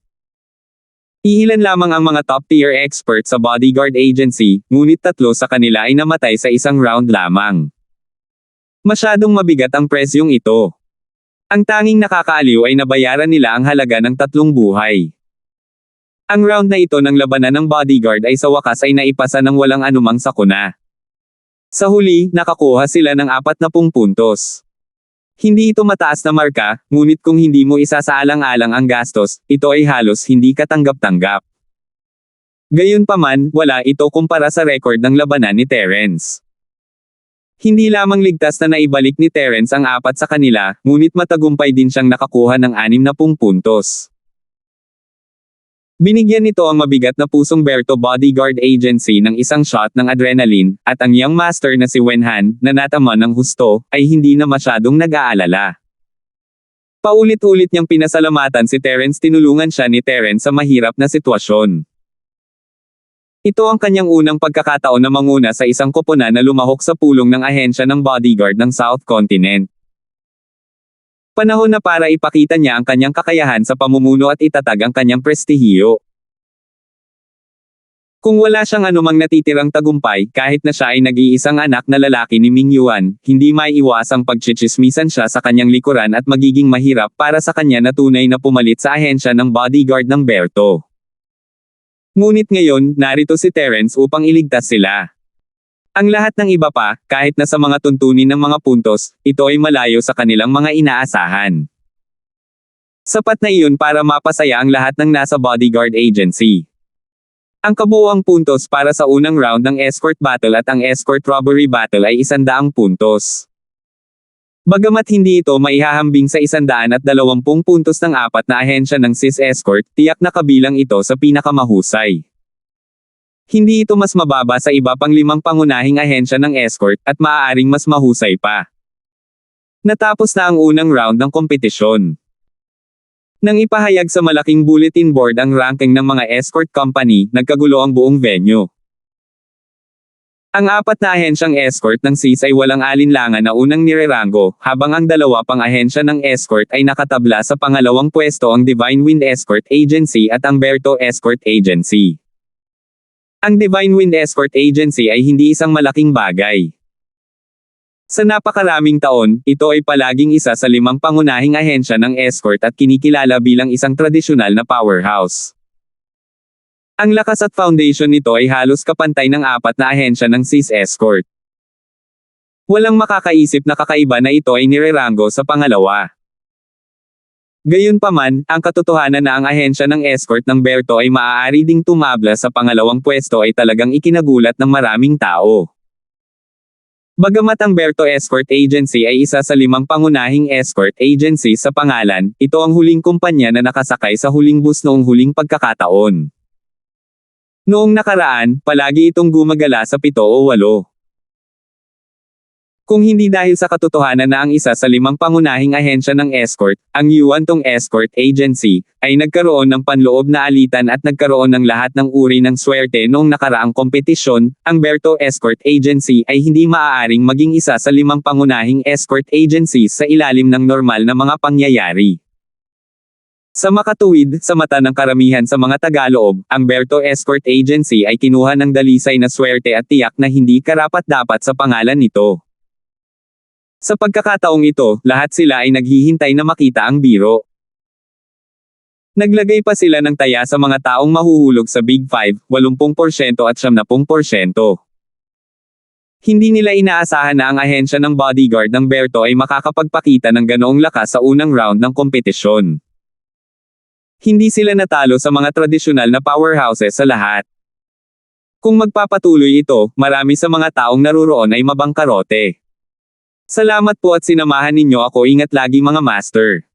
S1: Iilan lamang ang mga top-tier experts sa bodyguard agency, ngunit 3 sa kanila ay namatay sa isang round lamang. Masyadong mabigat ang presyong ito. Ang tanging nakakaaliw ay nabayaran nila ang halaga ng 3 buhay. Ang round na ito ng labanan ng bodyguard ay sa wakas ay naipasa ng walang anumang sakuna. Sa huli, nakakuha sila ng 40 puntos. Hindi ito mataas na marka, ngunit kung hindi mo isasaalang-alang ang gastos, ito ay halos hindi katanggap-tanggap. Gayunpaman, wala ito kumpara sa record ng labanan ni Terence. Hindi lamang ligtas na naibalik ni Terence ang 4 sa kanila, ngunit matagumpay din siyang nakakuha ng 60 puntos. Binigyan nito ang mabigat na pusong Berto Bodyguard Agency ng isang shot ng adrenaline, at ang young master na si Wenhan, na natama ng husto, ay hindi na masyadong nag-aalala. Paulit-ulit niyang pinasalamatan si Terence, tinulungan siya ni Terence sa mahirap na sitwasyon. Ito ang kanyang unang pagkakataon na manguna sa isang koponan na lumahok sa pulong ng ahensya ng bodyguard ng South Continent. Panahon na para ipakita niya ang kanyang kakayahan sa pamumuno at itatag ang kanyang prestihiyo. Kung wala siyang anumang natitirang tagumpay, kahit na siya ay nag-iisang anak na lalaki ni Ming Yuan, hindi maiiwasang pagtsitsismisan siya sa kanyang likuran at magiging mahirap para sa kanya na tunay na pumalit sa ahensya ng bodyguard ng Berto. Ngunit ngayon, narito si Terence upang iligtas sila. Ang lahat ng iba pa, kahit na sa mga tuntunin ng mga puntos, ito ay malayo sa kanilang mga inaasahan. Sapat na iyon para mapasaya ang lahat ng nasa bodyguard agency. Ang kabuuang puntos para sa unang round ng escort battle at ang escort robbery battle ay 100 puntos. Bagamat hindi ito maihahambing sa 120 puntos ng 4 na ahensya ng SIS Escort, tiyak na kabilang ito sa pinakamahusay. Hindi ito mas mababa sa iba pang 5 pangunahing ahensya ng escort, at maaaring mas mahusay pa. Natapos na ang unang round ng kompetisyon. Nang ipahayag sa malaking bulletin board ang ranking ng mga escort company, nagkagulo ang buong venue. Ang 4 na ahensyang escort ng SIS ay walang alinlangan na unang nirerango, habang ang 2 pang ahensya ng escort ay nakatabla sa pangalawang pwesto, ang Divine Wind Escort Agency at ang Berto Escort Agency. Ang Divine Wind Escort Agency ay hindi isang malaking bagay. Sa napakaraming taon, ito ay palaging isa sa 5 pangunahing ahensya ng escort at kinikilala bilang isang tradisyonal na powerhouse. Ang lakas at foundation nito ay halos kapantay ng 4 na ahensya ng SIS Escort. Walang makakaisip na kakaiba na ito ay nirerango sa pangalawa. Gayunpaman, ang katotohanan na ang ahensya ng escort ng Berto ay maaari ding tumabla sa pangalawang pwesto ay talagang ikinagulat ng maraming tao. Bagamat ang Berto Escort Agency ay isa sa 5 pangunahing escort agency sa pangalan, ito ang huling kumpanya na nakasakay sa huling bus noong huling pagkakataon. Noong nakaraan, palagi itong gumagala sa 7 o 8. Kung hindi dahil sa katotohanan na ang isa sa 5 pangunahing ahensya ng escort, ang Yuantong Escort Agency, ay nagkaroon ng panloob na alitan at nagkaroon ng lahat ng uri ng swerte noong nakaraang kompetisyon, ang Berto Escort Agency ay hindi maaaring maging isa sa 5 pangunahing escort agencies sa ilalim ng normal na mga pangyayari. Sa makatuwid, sa mata ng karamihan sa mga Tagaloob, ang Berto Escort Agency ay kinuha ng dalisay na swerte at tiyak na hindi karapat-dapat sa pangalan nito. Sa pagkakataong ito, lahat sila ay naghihintay na makita ang biro. Naglagay pa sila ng taya sa mga taong mahuhulog sa Big 5, 80% at 70%. Hindi nila inaasahan na ang ahensya ng bodyguard ng Berto ay makakapagpakita ng ganoong lakas sa unang round ng kompetisyon. Hindi sila natalo sa mga tradisyonal na powerhouses sa lahat. Kung magpapatuloy ito, marami sa mga taong naruroon ay mabangkarote. Salamat po at sinamahan ninyo ako. Ingat lagi mga master.